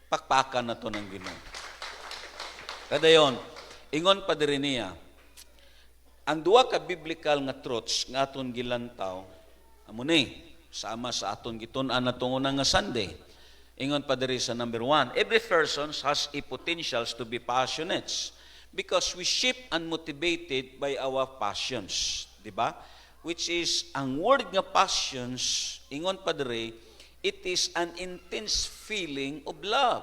Pakpakan naton ang Ginoo. Kadayon, ingon pa diri niya, ang duwa ka biblical nga truths nga aton gilantaw, amo ni, sama sa aton gitun-an natong unang nga Sunday. Ingon pa diri sa number 1, every person has a potential to be passionate because we shape and motivated by our passions. Diba? Which is, ang word nga passions, ingon pa diri, it is an intense feeling of love.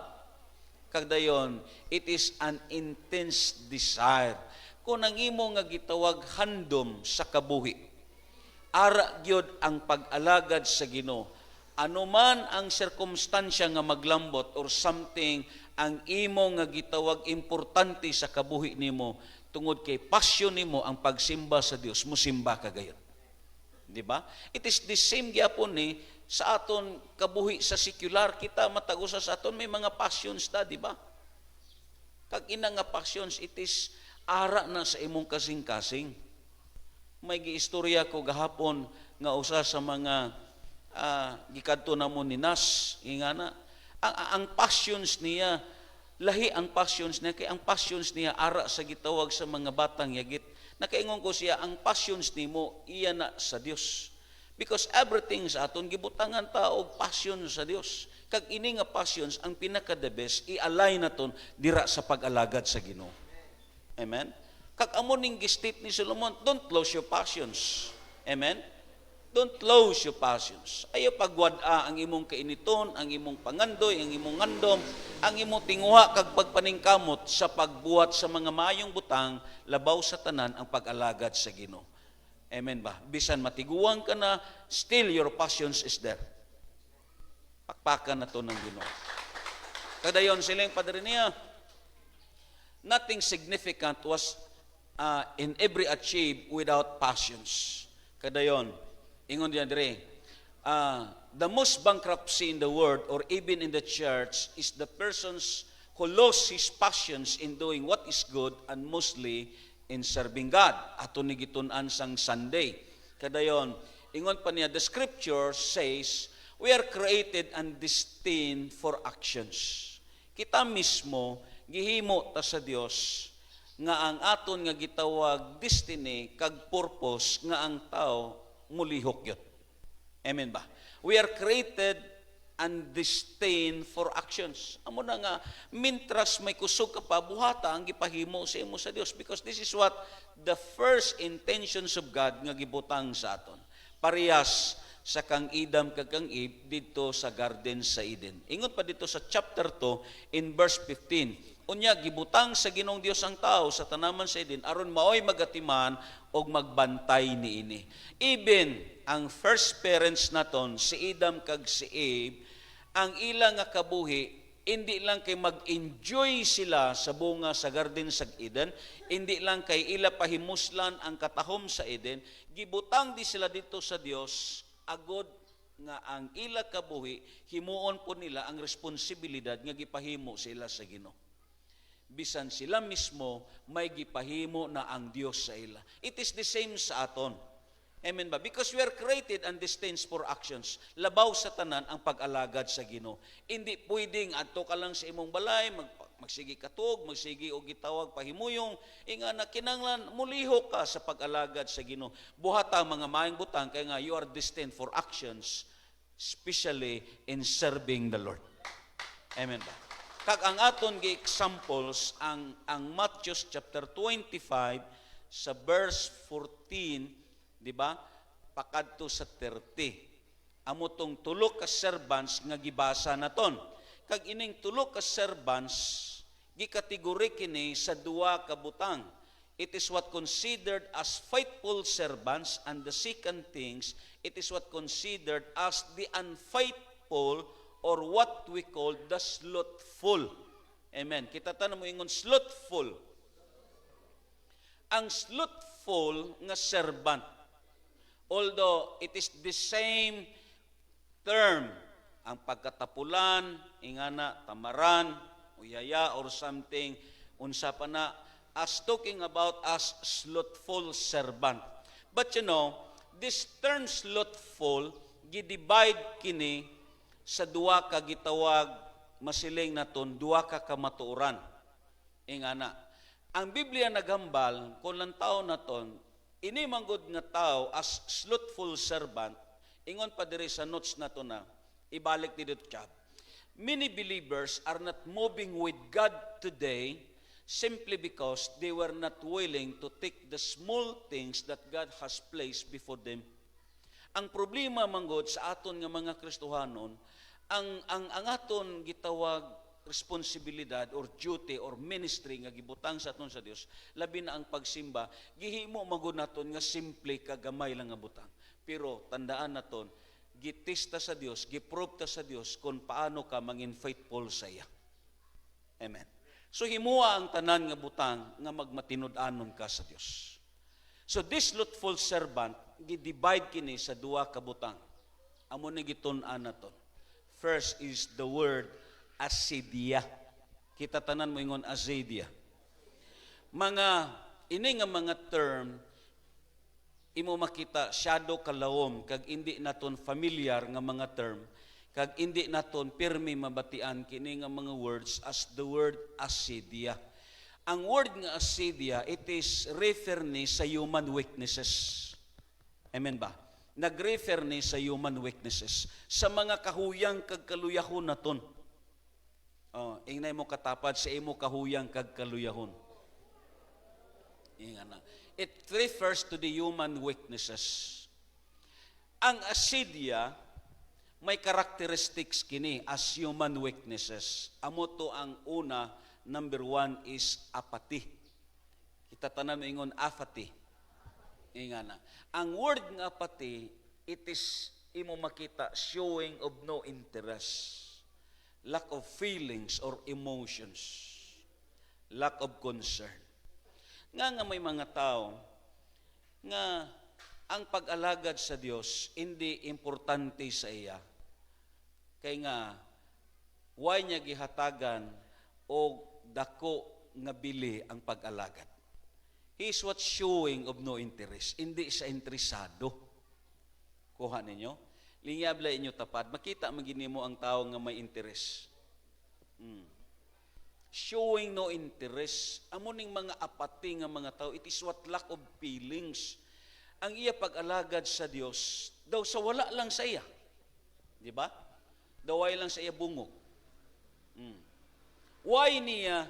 Kagdayon, it is an intense desire. Kung ang imo nga gitawag handom sa kabuhi, ara gyud ang pag-alagad sa Ginoo. Ano man ang sirkumstansya nga maglambot or something ang imo nga gitawag importante sa kabuhi nimo tungod kay passion nimo ang pagsimba sa Dios, musimba ka gayon. Di ba? It is the same gyapon ni sa aton kabuhi sa secular, kita matagusa sa aton may mga passions ta, di ba? Kag ina nga passions, it is ara na sa imong kasing-kasing. May giistorya ko gahapon nga usa sa mga gikadto na mo ni Nas, ingana, ang passions niya, lahi ang passions niya, kay ang passions niya ara sa gitawag sa mga batang yagit. Nakaingon ko siya, ang passions nimo iya na sa Dios. Because everything sa aton gibutangan ta og passion sa Dios. Kag ini nga passions ang pinaka the best i-align naton dira sa pag-alagad sa Ginoo. Amen. Kag amo ning gi-state ni Solomon, don't lose your passions. Amen. Don't lose your passions. Ayaw pagwad-a ang imong kainiton, ang imong pangandoy, ang imong ngandom, ang imong tinguha kag pagpaningkamot sa pagbuhat sa mga mayong butang, labaw sa tanan ang pag-alagad sa Ginoo. Amen ba? Bisan matiguang ka na, still your passions is there. Pakpakan na to ng Ginoo. Kadayon silang padre niya, nothing significant was in every achieved without passions. Kadayon, ingon diyan dire, the most bankruptcy in the world or even in the church is the persons who lost his passions in doing what is good and mostly in serving God. Ato ni gitun-an sang Sunday. Kadayon, ingon pa niya, the scripture says, we are created and destined for actions. Kita mismo, gihimo ta sa Dios nga ang aton nga gitawag destiny kag purpose nga ang tao mulihok yun. Amen ba? We are created and destined for actions. Amo na nga, mintras may kusog ka pa, buhata ang gipahimo sa imo sa Dios, because this is what the first intentions of God nga gibutang sa aton. Parehas sa kang Adam kag kang Eve dito sa garden sa Eden. Ingon pa dito sa chapter 2 in verse 15. Unya gibutang sa Ginoong Dios ang tao sa tanaman sa Eden aron maoy magatiman og magbantay niini. Even ang first parents naton si Adam kag si Eve, ang ilang nga kabuhi Hindi lang kay mag-enjoy sila sa bunga sa garden sa Eden, hindi lang kay ila pahimuslan ang katahom sa Eden, gibutang di sila dito sa Dios agod nga ang ila kabuhi himuon po nila ang responsibilidad nga gipahimo sila sa Ginoo. Bisan sila mismo may gipahimo na ang Dios sa ila. It is the same sa aton. Amen ba? Because we are created and destined for actions. Labaw sa tanan ang pag-alagad sa Ginoo. Hindi pwedeng adto ka lang sa imong balay, magsigi katog, magsigi og gitawag pahimuyong, inga na kinanglan mulihok ka sa pag-alagad sa Ginoo. Buhata mga maayong butang kay nga you are destined for actions, especially in serving the Lord. Amen ba? Kag ang aton gi examples ang Matthew chapter 25 sa verse 14, di ba? Pakadto sa 30. Amo tong tulo ka servants nga gibasa naton. Kag ining tulo ka servants gikategori kini sa duha ka butang. It is what considered as faithful servants, and the second things, it is what considered as the unfaithful or what we call the slothful. Amen. Kita tanong mo ingon slothful. Ang slothful nga servant, although it is the same term, ang pagkatapulan, ingana, tamaran, uyaya, or something, unsa pa na, as talking about as slothful servant. But you know, this term slothful, gidivide kini sa duwa ka gitawag, masiling naton, duwa ka kamatuoran. Ingana, ang Biblia naghambal, kung lang tao naton, ini manggod nga tao as slothful servant, ingon pa diri sa notes na to na, ibalik dito chap. Many believers are not moving with God today simply because they were not willing to take the small things that God has placed before them. Ang problema manggod sa aton nga mga Kristohanon, ang aton gitawag responsibilidad or duty or ministry nga gibutang sa aton sa Dios, labi na ang pagsimba, gihimo magud naton nga simple kagamay lang nga butang. Pero tandaan naton, gitesta sa Dios, giprove ta sa Dios kung paano ka mangin faithful sa iya. Amen. So himuha ang tanan nga butang nga magmatinud-anon ka sa Dios. So this slothful servant gidivide kini sa duha ka butang. Amo ni gitun-an naton. First is the word asidia. Kita tanan mo ingon asidia. Ini nga mga term, imo makita shadow kalawom, kag hindi naton familiar nga mga term, kag hindi naton pirmi mabatian kini nga mga words as the word asidia. Ang word nga asidia, it is refer ni sa human weaknesses. Amen ba? Nag-refer ni sa human weaknesses. Sa mga kahuyang kag kaluyahon naton. Ingnay mo katapad sa imo kahuyang kag kaluyahon. Ingana. It refers to the human weaknesses. Ang asidia may characteristics kini as human weaknesses. Amo to ang una, number 1 is apathy. Kita tanan mo ingon apathy. Ingana. Ang word nga apathy, it is imo makita showing of no interest. Lack of feelings or emotions. Lack of concern. Nga may mga tao nga ang pag-alagad sa Dios hindi importante sa iya. Kay nga why niya gihatagan o dako nga bili ang pag-alagad. He is what showing of no interest. Hindi siya interesado. Kuha ninyo. Linyabla inyo tapad, makita magini mo ang tao nga may interest. Showing no interest. Amo ning mga apati nga mga tao, it is what lack of feelings. Ang iya pag-alagad sa Dios, daw sa wala lang sa iya. Di ba? Daway lang sa iya bungog. Why niya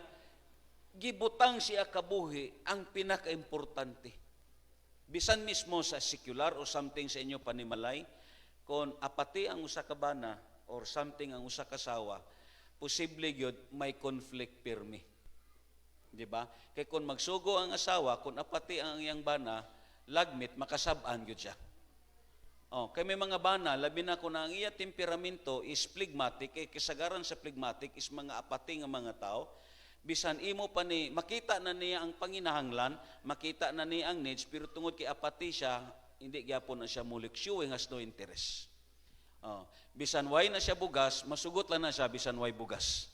gibutang siya kabuhi ang pinaka-importante. Bisan mismo sa secular o something sa inyo panimalay, kung apati ang usa ka bana or something ang usa ka sawa, posible gyud may conflict pirmi. Di ba? Kay kung magsugo ang asawa, kung apati ang iyang bana, lagmit makasab-an gyud siya. Kay may mga bana, labi na ko na ang iya temperamento is phlegmatic, kay kasagaran sa phlegmatic is mga apati nga mga tao. Bisan imo pa ni, makita na niya ang panginahanglan, makita na niya ang needs, pero tungod kay apati siya, hindi gyapon na siya mulik. Showing has no interest. Bisan way na siya bugas, masugot lang na siya, bisan way bugas.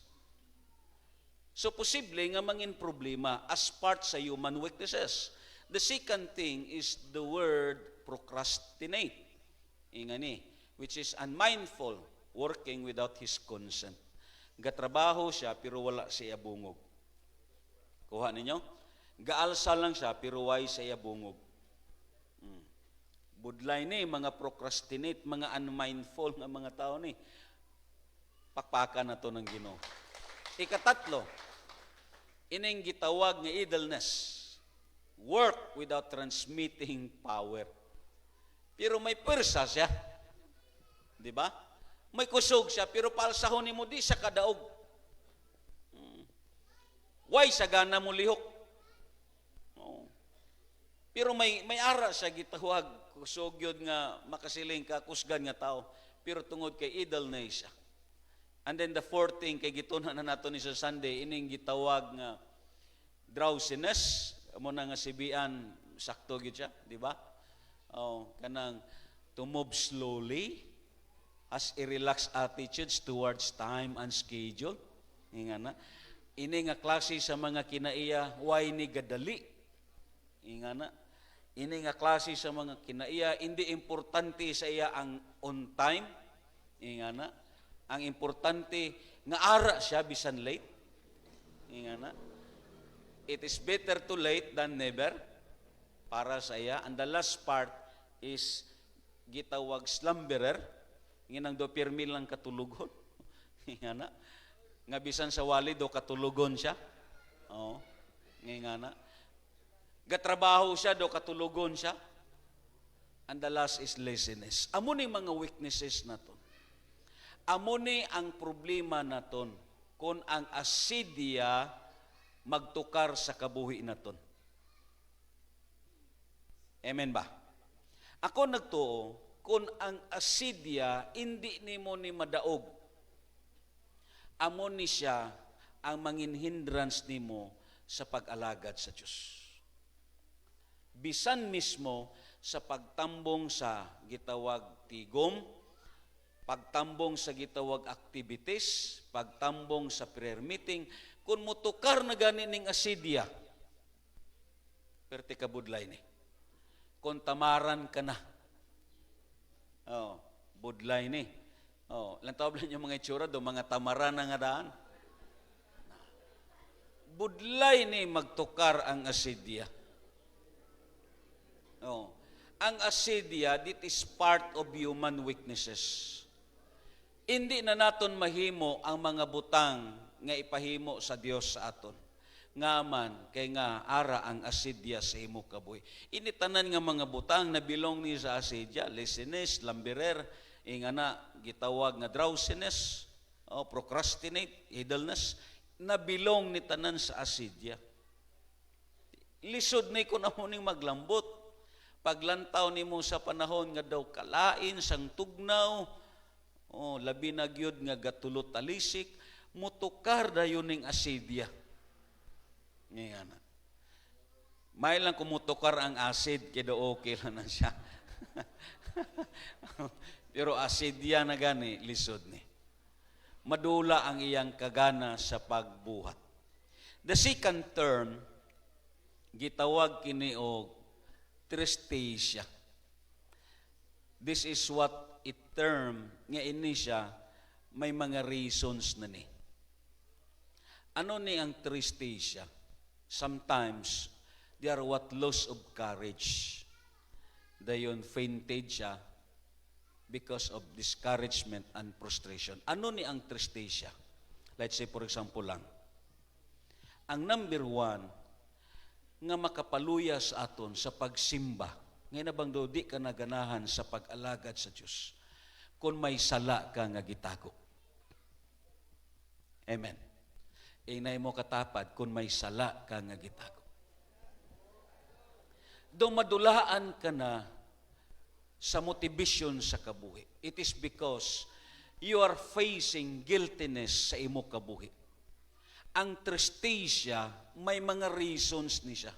So, posible nga mangin problema as part sa human weaknesses. The second thing is the word procrastinate. Ingani, which is unmindful, working without his consent. Gatrabaho siya, pero wala siya bungog. Kuha ninyo? Gaalsa lang siya, pero way siya bungog. Budlay ni, mga procrastinate, mga unmindful nga mga tao ni. Pakpakan na to ng Ginoo. Ikatatlo, ining gitawag nga idleness. Work without transmitting power. Pero may persa siya. Di ba? May kusog siya, pero palsahon mo di sa kadaog. Why sa gana mo lihok? Pero may ara siya gitawag, kusog yun nga makasiling ka, kusgan nga tao. Pero tungod kay idleness siya. And then the fourth thing, kay gitunan na nato ni sa Sunday, ining gitawag nga drowsiness, mo na nga sibian, sakto gyud siya, di ba? Kanang to move slowly, has a relaxed attitudes towards time and schedule. Nga na. Ini nga klase sa mga kinaiya, why ni gadali. Nga na. Ini nga klase sa mga kinaiya, hindi importante sa iya ang on time. Nga na. Ang importante, nga ara siya bisan late. Nga na. It is better to late than never para sa iya. And the last part is gitawag slumberer. Nginang do pirmi lang katulugon. Nga na. Nga bisan sa wali do katulugon siya. Nga na. Gatrabaho siya do katulugon siya. And the last is laziness. Amo ni mga weaknesses naton. Amo ni ang problema naton kung ang asidya magtukar sa kabuhi naton. Amen ba? Ako nagtuo, kung ang asidya hindi nimo ni madaog, amo ni siya ang mangin hindrance nimo sa pag-alagad sa Dios. Bisan mismo sa pagtambong sa gitawag tigom, pagtambong sa gitawag activities, pagtambong sa prayer meeting, kung mutukar na gani ning asidya, perti kabudlay ni. Kung tamaran ka na, budlay ni. Lang tawag lang yung mga itsura do, mga tamaran na nga daan. Budlay ni magtukar ang asidya. Ang asidya, it is part of human weaknesses. Hindi na naton mahimo ang mga butang nga ipahimo sa Dios sa aton. Ngaman, kay nga ara ang asidya sa imo kabuhi. Initanan nga mga butang na bilong ni sa asidya, laziness, lambirer, nga na gitawag nga drowsiness, procrastinate, idleness, na bilong ni tanan sa asidya. Lisod ni ko na muning maglambot. Paglantaw ni mo sa panahon nga daw kalain, sang tugnaw, labi na gyud nga gatulot talisik, mutukar dayon ning asidya. Ngayon na. May lang kumutukar ang acid, kaya okay lang na siya. Pero asidya na gani, lisod ni. Madula ang iyang kagana sa pagbuhat. The second term, gitawag kini og tristesia. This is what it term nga ini siya, may mga reasons na ni. Ano ni ang tristesia? Sometimes, they are what loss of courage. Dayon fainted siya because of discouragement and frustration. Ano ni ang tristesia? Let's say, for example lang, ang number one, nga makapaluya sa aton sa pagsimba, ngayon na bang di ka naganahan sa pag-alagad sa Diyos, kung may sala ka nga gitago. Amen. Inay mo katapad kung may sala ka nga gitago. Do madulaan ka na sa motivation sa kabuhi. It is because you are facing guiltiness sa imo kabuhi. Ang tristesya, may mga reasons ni siya.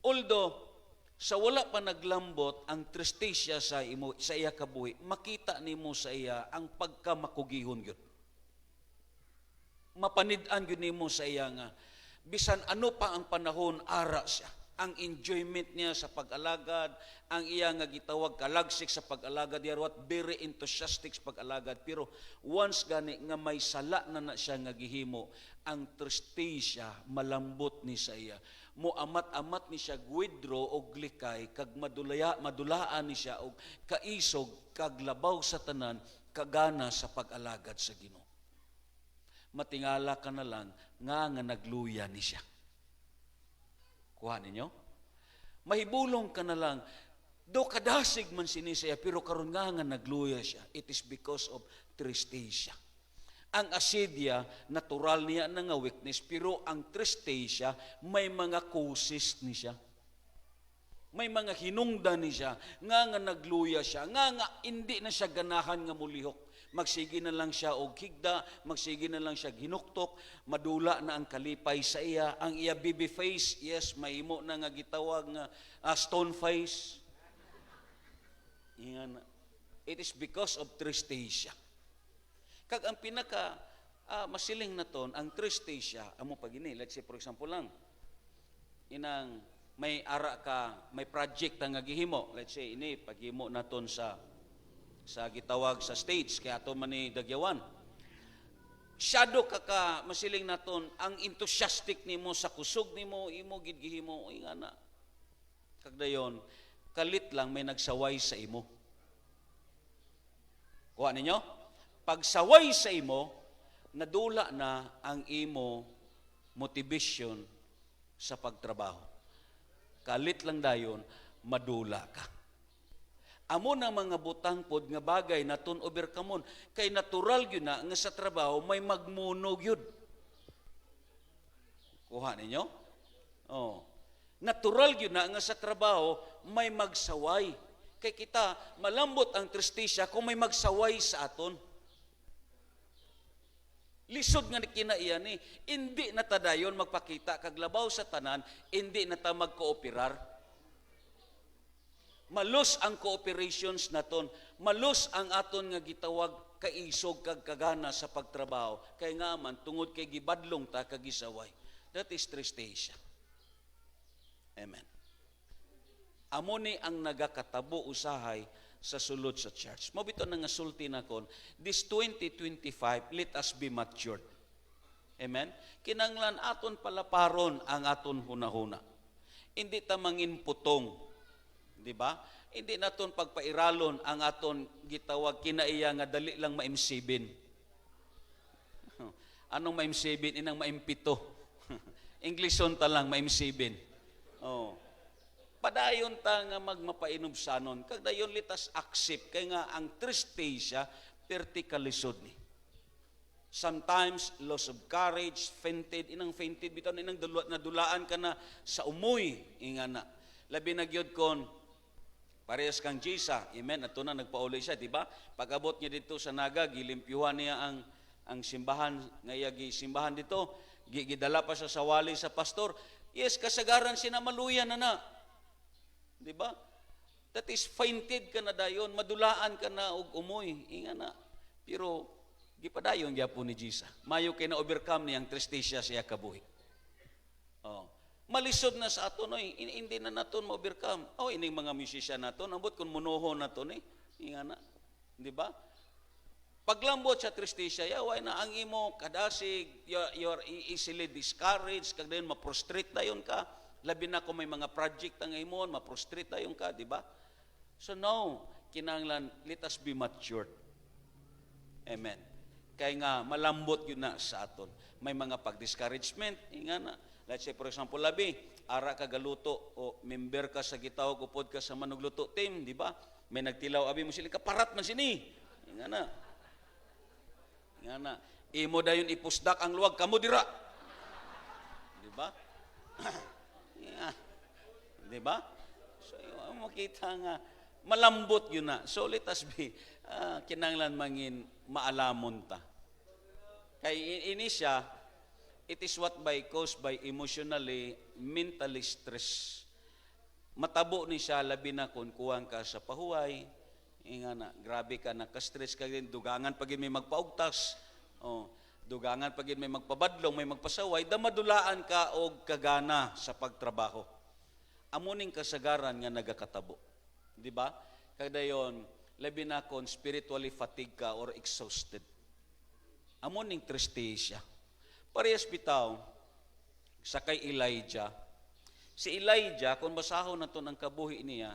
Although, sa wala pa naglambot ang tristesya sa iya kabuhi, makita nimo sa iya ang pagkamakugihon gyud. Mapanid-an gyud nimo sa iya nga bisan ano pa ang panahon ara siya. Ang enjoyment niya sa pag-alagad, ang iya nga gitawag kalagsik sa pag-alagad, yarwat very enthusiastic sa pag-alagad. Pero once gani nga may sala na siya nga gihimo, ang tristesya malambot ni sa iya. Mo amat-amat ni siya withdraw og likay, kag madulaan ni siya og kaisog, kag labaw sa tanan, kagana sa pag-alagad sa Ginoo. Matingala ka na lang nga nagluya ni siya. Kuha ninyo? Mahibulong ka na lang, do kadasig man sinisaya, pero karon nga nagluya siya. It is because of tristesya. Ang asidya, natural niya na nga weakness, pero ang tristesya, may mga causes ni siya. May mga hinungdan ni siya, nga nagluya siya, nga hindi na siya ganahan nga mulihok. Magsige na lang siya og higda, magsige na lang siya ginuktok, madula na ang kalipay sa iya, ang iya baby face, yes, mahimo na nga gitawag nga stone face. Yan. It is because of tristesya. Kag ang pinaka masiling na ton, ang tristesya, amo pagini, let's say for example lang, inang may ara ka, may project nga gihimo, let's say ini paghimo naton sa gitawag sa stage, kaya ato man ni Dagyawan. Shadow ka masiling naton, ang enthusiastic nimo sa kusog nimo, imo gid gihimo, nga na. Kagdayon, kalit lang may nagsaway sa imo. Kuha ninyo? Pagsaway sa imo, nadula na ang imo motivation sa pagtrabaho. Kalit lang dayon, madula ka. Amo na mga butang pod nga bagay naton overcome kay natural gyud na nga sa trabaho may magmunog yun. Kuha ninyo? Oh. Natural gyud na nga sa trabaho may magsaway. Kay kita malambot ang tristesya kung may magsaway sa aton. Lisod nga kinaiyan ni, hindi na ta dayon magpakita kag labaw sa tanan, hindi na ta magkooperar. Malus ang cooperations naton, malus ang aton nga gitawag kaisog kag kagana sa pagtrabaho. Kay nga man tungod kay gibadlong ta kag gisaway. That is tristesya. Amen. Amo ni ang nagakatabo usahay sa sulod sa church. Mo bitaw nga sulti nakon, this 2025 let us be matured. Amen. Kinanglan aton palaparon ang aton hunahuna. Hindi ta mangin putong. Di ba? Hindi naton pagpairalon ang aton gitawag kinaiya nga dali lang maimsibin. Anong maimsibin? Inang maimpito. Englishon ta lang maimsibin. Oh. Padayon ta nga magmapainom sanon. Kag dayon litas accept kay nga ang tristesya pertikalisod ni. Sometimes loss of courage, fainted, inang fainted bitaw inang nadulaan ka na sa umoy ingana. Labi na gyud kon parehas kang Jisa, amen, ato na nagpauli siya, di ba? Pag-abot niya dito sa Naga, gilimpyuhan niya ang simbahan, ngayagi simbahan dito, gidala pa sa sawali sa pastor. Yes, kasagaran sinamaluyan na. Di ba? That is fainted ka na dayon, madulaan ka na og umoy, inga na. Pero gipadayon gyapon ni Jisa. Mayo kay na overcome niyang tristesya siya kabuhi. Oh. Malisod na sa aton hindi na naton ma-overcome. Ining mga musician naton, ambot kun munoho naton inga na. Di ba? Paglambot sa tristesya, way na ang imo kadasig, you're easily discouraged, kag dayon ma-prostrate dayon ka. Labi na kung may mga project ang imon, ma-prostrate dayon ka, di ba? So now, kinahanglan let us be matured. Amen. Kaya nga malambot yun na sa aton. May mga pag-discouragement, inga na. Let's say, for example, labi, ara ka galuto o member ka sa gitawag upod ka sa manugluto team, di ba? May nagtilaw, abi mo sila, kaparat man sini. Nga na. Nga na. Imo dayon ipusdak ang luwag, kamo dira. Di ba? Di ba? So, makita nga, Malambot yun na. So let us be, kinanglan mangin maalamon ta. Kay ini siya, it is what by caused by emotionally, mentally stress. Matabo ni siya, labi na kung kuwang ka sa pahuway, nga na, grabe ka, naka-stress ka din, dugangan pagin may magpaugtas, dugangan pagin may magpabadlong, may magpasaway, damadulaan ka og kagana sa pagtrabaho. Amuning kasagaran nga nagakatabo. Di ba? Kada yon, labi na kung spiritually fatigued ka or exhausted. Amuning tristesya. Parehas bitaw, sa kay Elijah. Si Elijah, kung basahon nato ang kabuhi niya,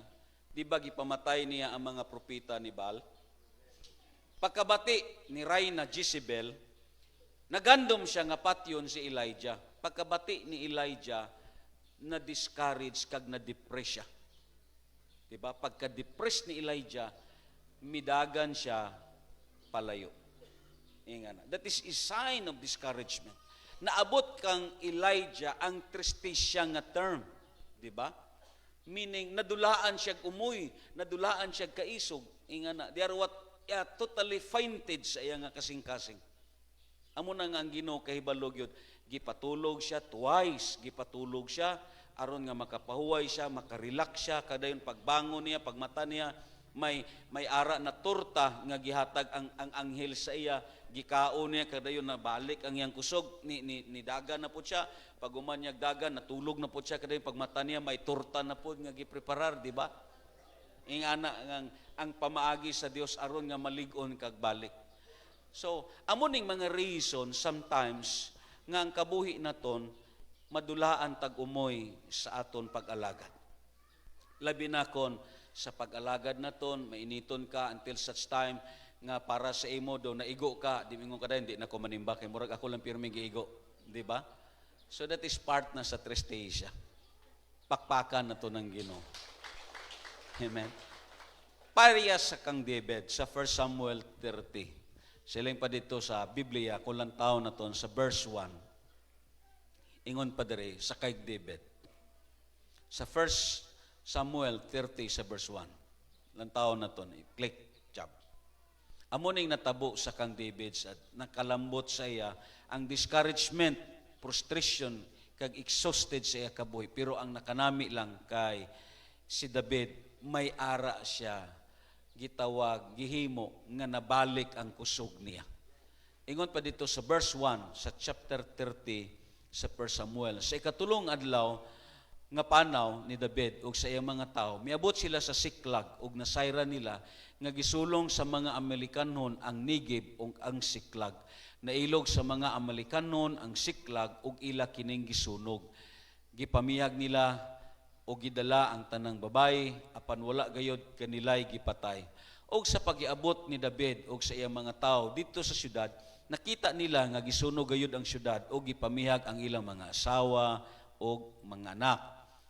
di ba gipamatay niya ang mga propeta ni Baal? Pagkabati ni Reyna Jezebel, nagandom siya nga patyon si Elijah. Pagkabati ni Elijah, na-discourage kag na-depress siya. Diba? Pagka-depress ni Elijah, midagan siya palayo. Ingana. That is a sign of discouragement. Naabot kang Elijah ang tristesya nga term. Diba? Meaning, nadulaan siya umuy, nadulaan siya kaisog. Ingana. They are what totally fainted sa iya nga kasing-kasing. Amo na nga ang Ginoo kahibalog yun. Gipatulog siya twice, gipatulog siya aron nga makapahuway siya, makarelax siya, kadayon pagbangon niya, pagmata niya, may ara na torta nga gihatag ang anghel sa iya, gikaon niya, kadayon na balik ang iyang kusog, ni dagan na po siya, pag umanyag dagan, natulog na po siya, kadayon pagmata niya, may torta na po nga gipreparar, di ba? Ingana ang pamaagi sa Dios aron nga malig-on kag balik. So, amo ning mga reason sometimes nga ang kabuhi naton madulaan tag umoy sa aton pag-alagad. Labi na kon sa pag-alagad naton, mainiton ka until such time nga para sa imo do naigo ka, di mingon ka dahil, di na ko manimba kay murag ako lang pirmi giigo, di ba? So that is part na sa tristesya. Pakpakan na to ng Ginoo. Amen. Parehas sa kang David sa 1 Samuel 30. Siling pa dito sa Biblia, kulang taon na to sa verse 1. Ingon pa dire sa kay David. Sa 1 Samuel 30 sa verse 1. Lantaw na to, click job. Amuning natabo sa kang David at nakalambot sa iya ang discouragement, frustration, kag exhausted sa iya kabuhi. Pero ang nakanami lang kay si David, may ara siya, gitawag, gihimo, nga nabalik ang kusog niya. Ingon pa dito sa verse 1 sa chapter 30 sa 1 Samuel. Sa ikatulong adlaw nga panaw ni David ug sa iyang mga tao, miabot sila sa Siklag ug nasayra nila nga gisulong sa mga Amerikanon ang Negev ug ang Siklag. Nailog sa mga Amerikanon ang Siklag ug ila kining gisunog. Gipamiyag nila o gidala ang tanang babae apan wala gayod kanilay gipatay. Og sa pagiabot ni David og sa iyang mga tao dito sa syudad, nakita nila nga gisunog gayud ang syudad og gipamihag ang ilang mga asawa og mga anak.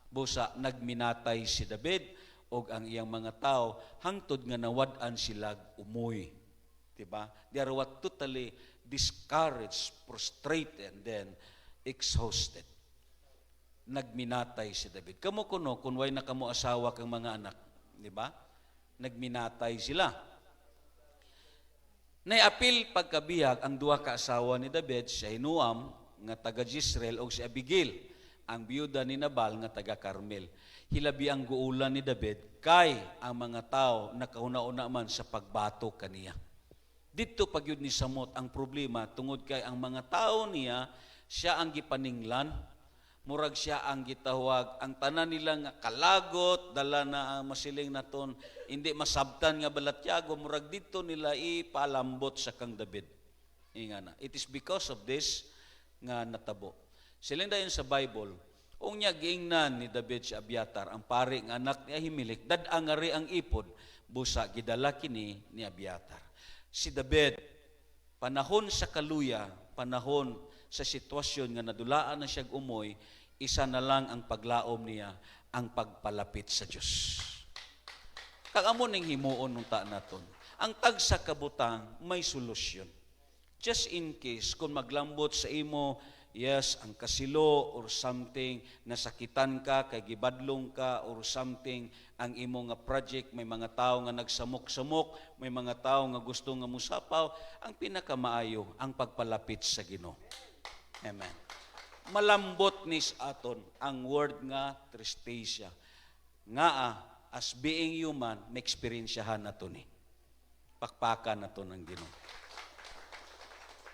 Busa nagminatay si David og ang iyang mga tao hangtod nga nawad-an sila umoy. Diba? They are what totally discouraged, frustrated, and then exhausted. Nagminatay si David. Kamo kuno kun way na kamo asawa kang mga anak, di ba? Nagminatay sila. Naiapil pagkabihag ang duha ka asawa ni David, si Ahinoam nga taga Jezreel o si Abigail, ang biyuda ni Nabal nga taga Carmel. Hilabi ang guulan ni David kay ang mga tao nakauna-una man sa pagbato kaniya. Dito pagyud ni samot ang problema tungod kay ang mga tao niya siya ang gipaninglan, murag siya ang gitawag, ang tanan nila nga kalagot, dala na ang masiling naton, hindi masabtan nga balatyago, murag dito nila ipalambot sa kang David. Ingana. It is because of this nga natabo. Siling dayon sa Bible, unya giingnan ni David si Abiatar, ang pari nga anak ni Ahimelech, dad-ang ngari ang ipod, busa gidala kini ni Abiatar. Si David, panahon sa kaluya, panahon sa sitwasyon nga nadulaan na siyang umoy, isa na lang ang paglaom niya, ang pagpalapit sa Diyos. Kagamo ning himuon nung taan naton. Ang tagsa kabutang may solusyon. Just in case, kung maglambot sa imo Yes, ang kasilo or something, nasakitan ka, kay gibadlong ka or something, ang imo nga project, may mga tao nga nagsamok-samok, may mga tao nga gusto nga musapaw, ang pinakamaayo, ang pagpalapit sa Ginoo. Amen. Malambot ni sa aton ang word nga tristesia. Nga as being human, may experiensyahan na to ni. Pakpakan na to ng Ginoo.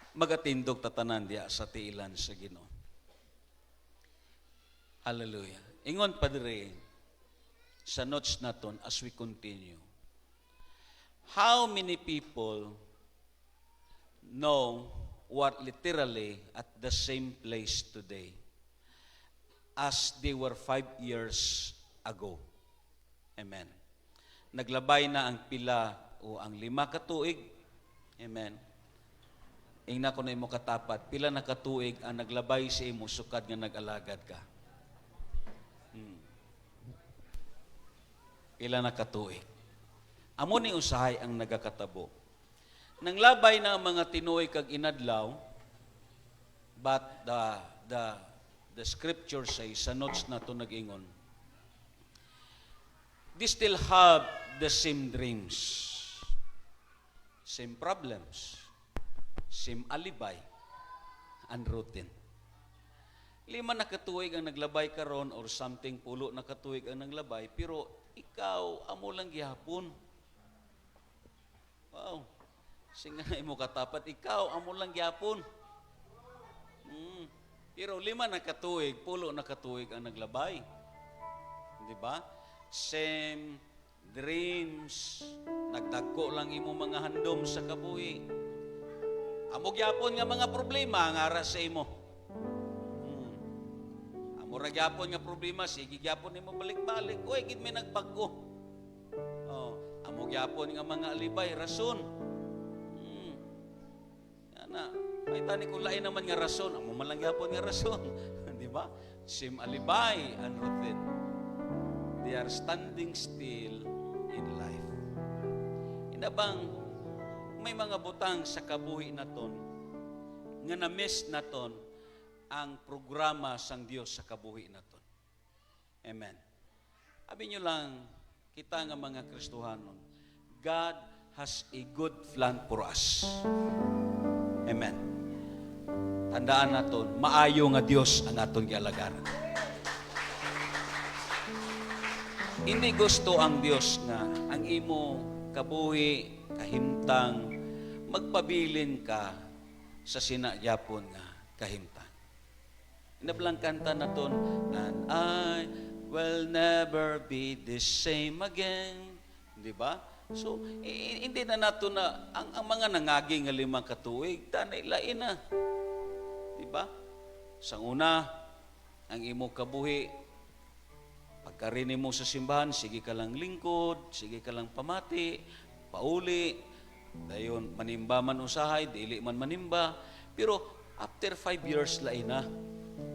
Magatindog tatanan diya sa tiilan sa Ginoo. Hallelujah. Ingon pa dire sa notes naton as we continue. How many people know what literally at the same place today as they were 5 years ago? Amen. Naglabay na ang pila o ang 5 ka tuig. Amen. Ingna ko na imo katapat, pila na katuig ang naglabay sa imo sukad nga nag-alagad ka. Pila na katuig. Amo ni usahay ang nagakatabo. Nanglabay na ang mga tinuoy kag inadlaw, but the scripture say sa notes na to nag-ingon, they still have the same dreams, same problems, same alibay and routine. 5 na katuig ang naglabay karon or something, 10 na katuig ang naglabay, pero ikaw amo lang gihapon. Wow. Singa imo katapat, ikaw amo lang gihapon. Pero 5 na katuig, 10 na katuig ang naglabay. Di ba? Same dreams, nagdagko lang imo mga handom sa kabuhi. Amo gyapon nga mga problema nga ara sa imo. Amo ra gyapon nga problema, sige gyapon nimo balik-balik. Oy, gid may nagbago. Amo gyapon nga mga alibay, rason. Ana, may tani kung lain naman nga rason, amo man lang gyapon nga rason. Di ba? Same alibay and routine. They are standing still in life. Inabang may mga butang sa kabuhi naton nga na-miss naton ang programa sang Dios sa kabuhi naton. Amen. Abi nyo lang, kita nga mga Kristohanon, God has a good plan for us. Amen. Tandaan naton, maayo nga Dios ang aton gialagaran. Hindi gusto ang Dios nga ang imo kabuhi, kahimtang, magpabilin ka sa sinagyapon nga kahimtang. Inablang kanta na ton, and I will never be the same again. Di ba? So, hindi na nato na, ang mga nangaging nga 5 katuig, tanay lain na. Di ba? Sang una, ang imo kabuhi, pagkarini mo sa simbahan, sige ka lang lingkod, sige ka lang pamati, pauli, dayon manimba man usahay, dili man manimba. Pero after 5 years lain na,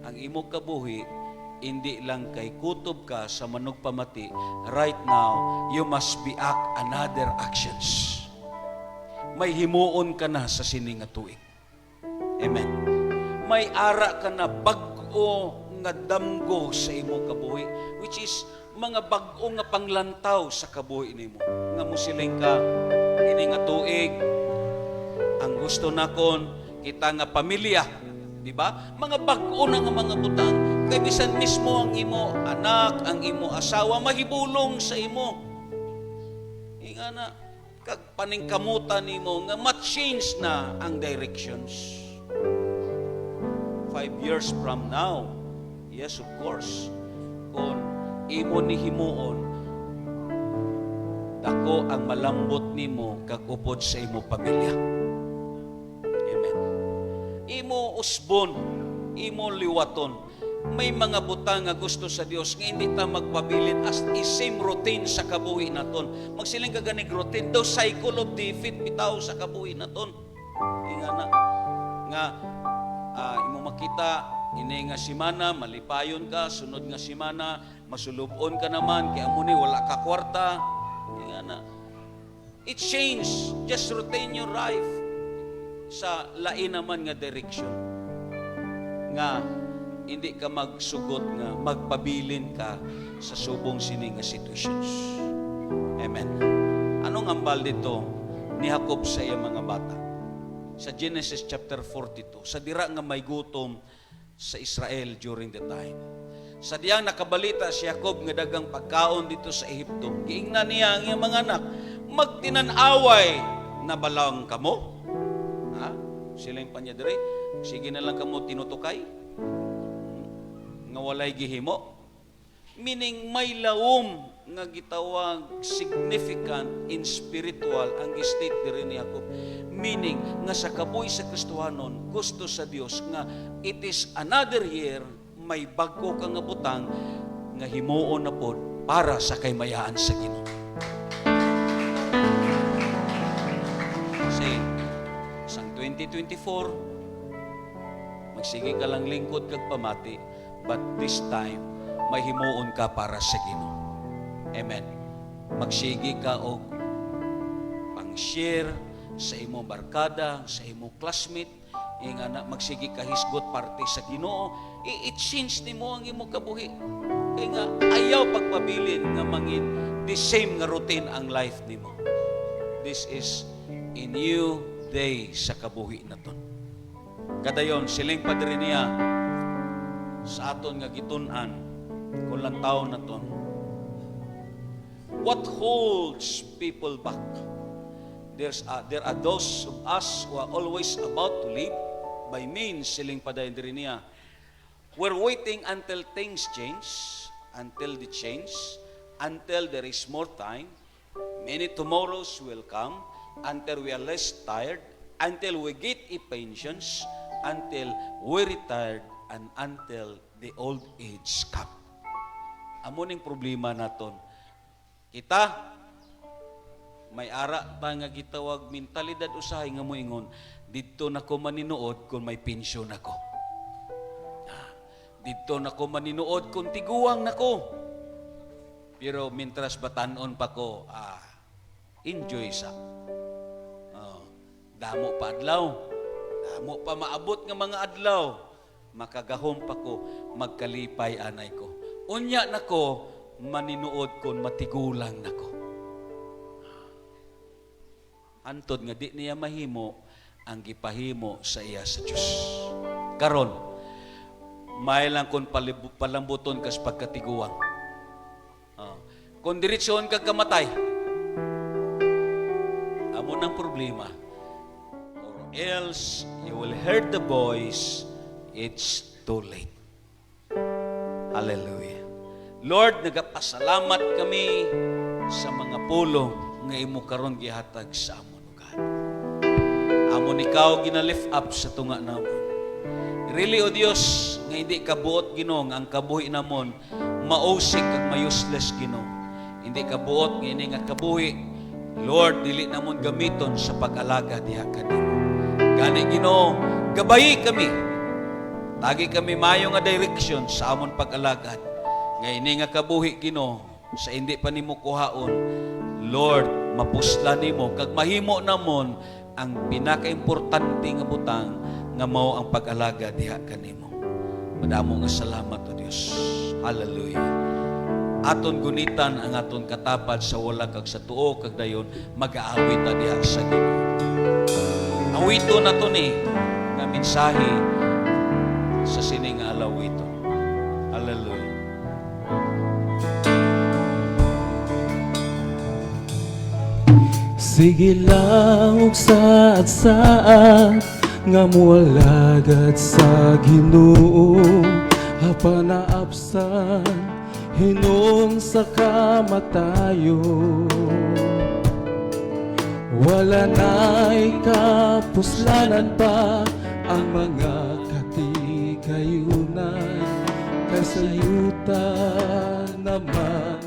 ang imo kabuhi, hindi lang kay kutob ka sa manugpamati. Right now, you must be act another actions. May himuon ka na sa sini nga tuig. Amen. May ara ka na bag-o nga damgo sa imo kabuhi, which is mga bag-o nga panglantaw sa kabuhi nimo. Nga musiling ka, ini nga tuig, ang gusto nakon, kita nga pamilya, di ba? Mga bag-o na nga mga butang, kay bisan mismo ang imo anak, ang imo asawa, mahibulong sa imo. Inga na, kag paningkamutan nimo, nga ma-change na ang directions. 5 years from now, yes, of course, kung imo ni himuon, dako ang malambot nimo kag-upod sa imo pamilya. Amen. Imo usbon, imo liwaton. May mga butang nga gusto sa Dios nga hindi ta magpabilin as same routine sa kabuhi naton. Magsiling ka ganig routine, daw cycle of defeat bitaw sa kabuhi naton. Inga na nga imo makita ini nga simana malipayon ka, sunod nga simana masulubon ka naman kay amo ni wala ka kwarta. Inga na. It change, just routine your life sa lain naman nga direction. nga hindi ka magsugot nga magpabilin ka sa subong sini nga situations. Amen. Anong ambal dito ni Jacob sa iya mga bata? Sa Genesis chapter 42, sa dira nga may gutom sa Israel during the time. Sa diyang nakabalita si Jacob nga dagang pagkaon dito sa Ehipto, giingnan niya ang iyang mga anak, magtinanaway na balang kamo? Ha? Sila yung panya dire, sige na lang kamo tinutukay? Nga walay gihimo? Meaning may lawom nga gitawag significant in spiritual ang state diri ni Jacob. Meaning nga sa kabuhi sa Kristohanon, gusto sa Dios nga it is another year, may bago kang butang nga himuon na pod para sa kaymayaan sa Ginoo. Kasi sang 2024 magsige ka lang lingkod kag pamati, but this time may himuon ka para sa Ginoo. Amen. Magsige ka og pang-share sa imong barkada, sa imong classmate, nga na magsige ka hisgot parte sa Ginoo, i-change nimo ang imong kabuhi. Kaya nga ayaw pagpabilin nga mangin the same nga routine ang life nimo. This is a new day sa kabuhi naton. Kadayon siling padre niya sa aton nga gitun-an kulang taon naton. What holds people back? There are those of us who are always about to leave by means siling padayon diri niya. We're waiting until things change, until they change, until there is more time. Many tomorrows will come, until we are less tired, until we get a pensions, until we retired, and until the old age come. Amo ning problema naton. Kita may ara ta nga gitawag mentalidad usahay nga moingon didto nako maninuod kung may pensyon ako. Didto nako maninuod kung tiguang nako. Pero mintras batanon pa ko, enjoy sa. Damo pa adlaw. Damo pa maabot nga mga adlaw. Makagahom pa ko, magkalipay anay ko. Unya nako maninuod kung matigulang nako. Antod nga di niya mahimo ang gipahimo sa iya sa Diyos. Karon, may lang kung palambuton kas pagkatiguang. Kung diretsyon kag kamatay, amo ng problema. Or else, you will hear the voice, it's too late. Hallelujah. Lord, nagapasalamat kami sa mga pulong nga imo karon gihatag sa amon ugat. Amon ikaw gina-lift up sa tunga namon. Really, O Dios, nga hindi kabuot Ginoo ang kabuhi namon mausik kag ma-useless Ginoo. Hindi kabuot nga ini nga kabuhi, Lord, dili namon gamiton sa pag-alaga diha kanimo. Gani Ginoo, gabayi kami. Tagi kami mayo nga direction sa amon pag-alagad. Nga ini nga kabuhi Ginoo sa hindi pa nimo kuhaon, Lord, mapusla nimo kag mahimo namon ang pinakaimportante nga butang nga mao ang pag-alaga diha kanimo. Madamo nga salamat o Dios. Hallelujah. Aton gunitan ang aton katapad sa wala kag sa tuo kag dayon mag-aawit ta diha sa Ginoo. Awito na to ni nga mensahe sa sining alawito. Hallelujah. Sige lang og saad-saad nga mualagad sa Ginoo, apan naapsan hinon sa kamatayon. Wala na'y kapuslanan pa ang mga katigayunan, kasayutan naman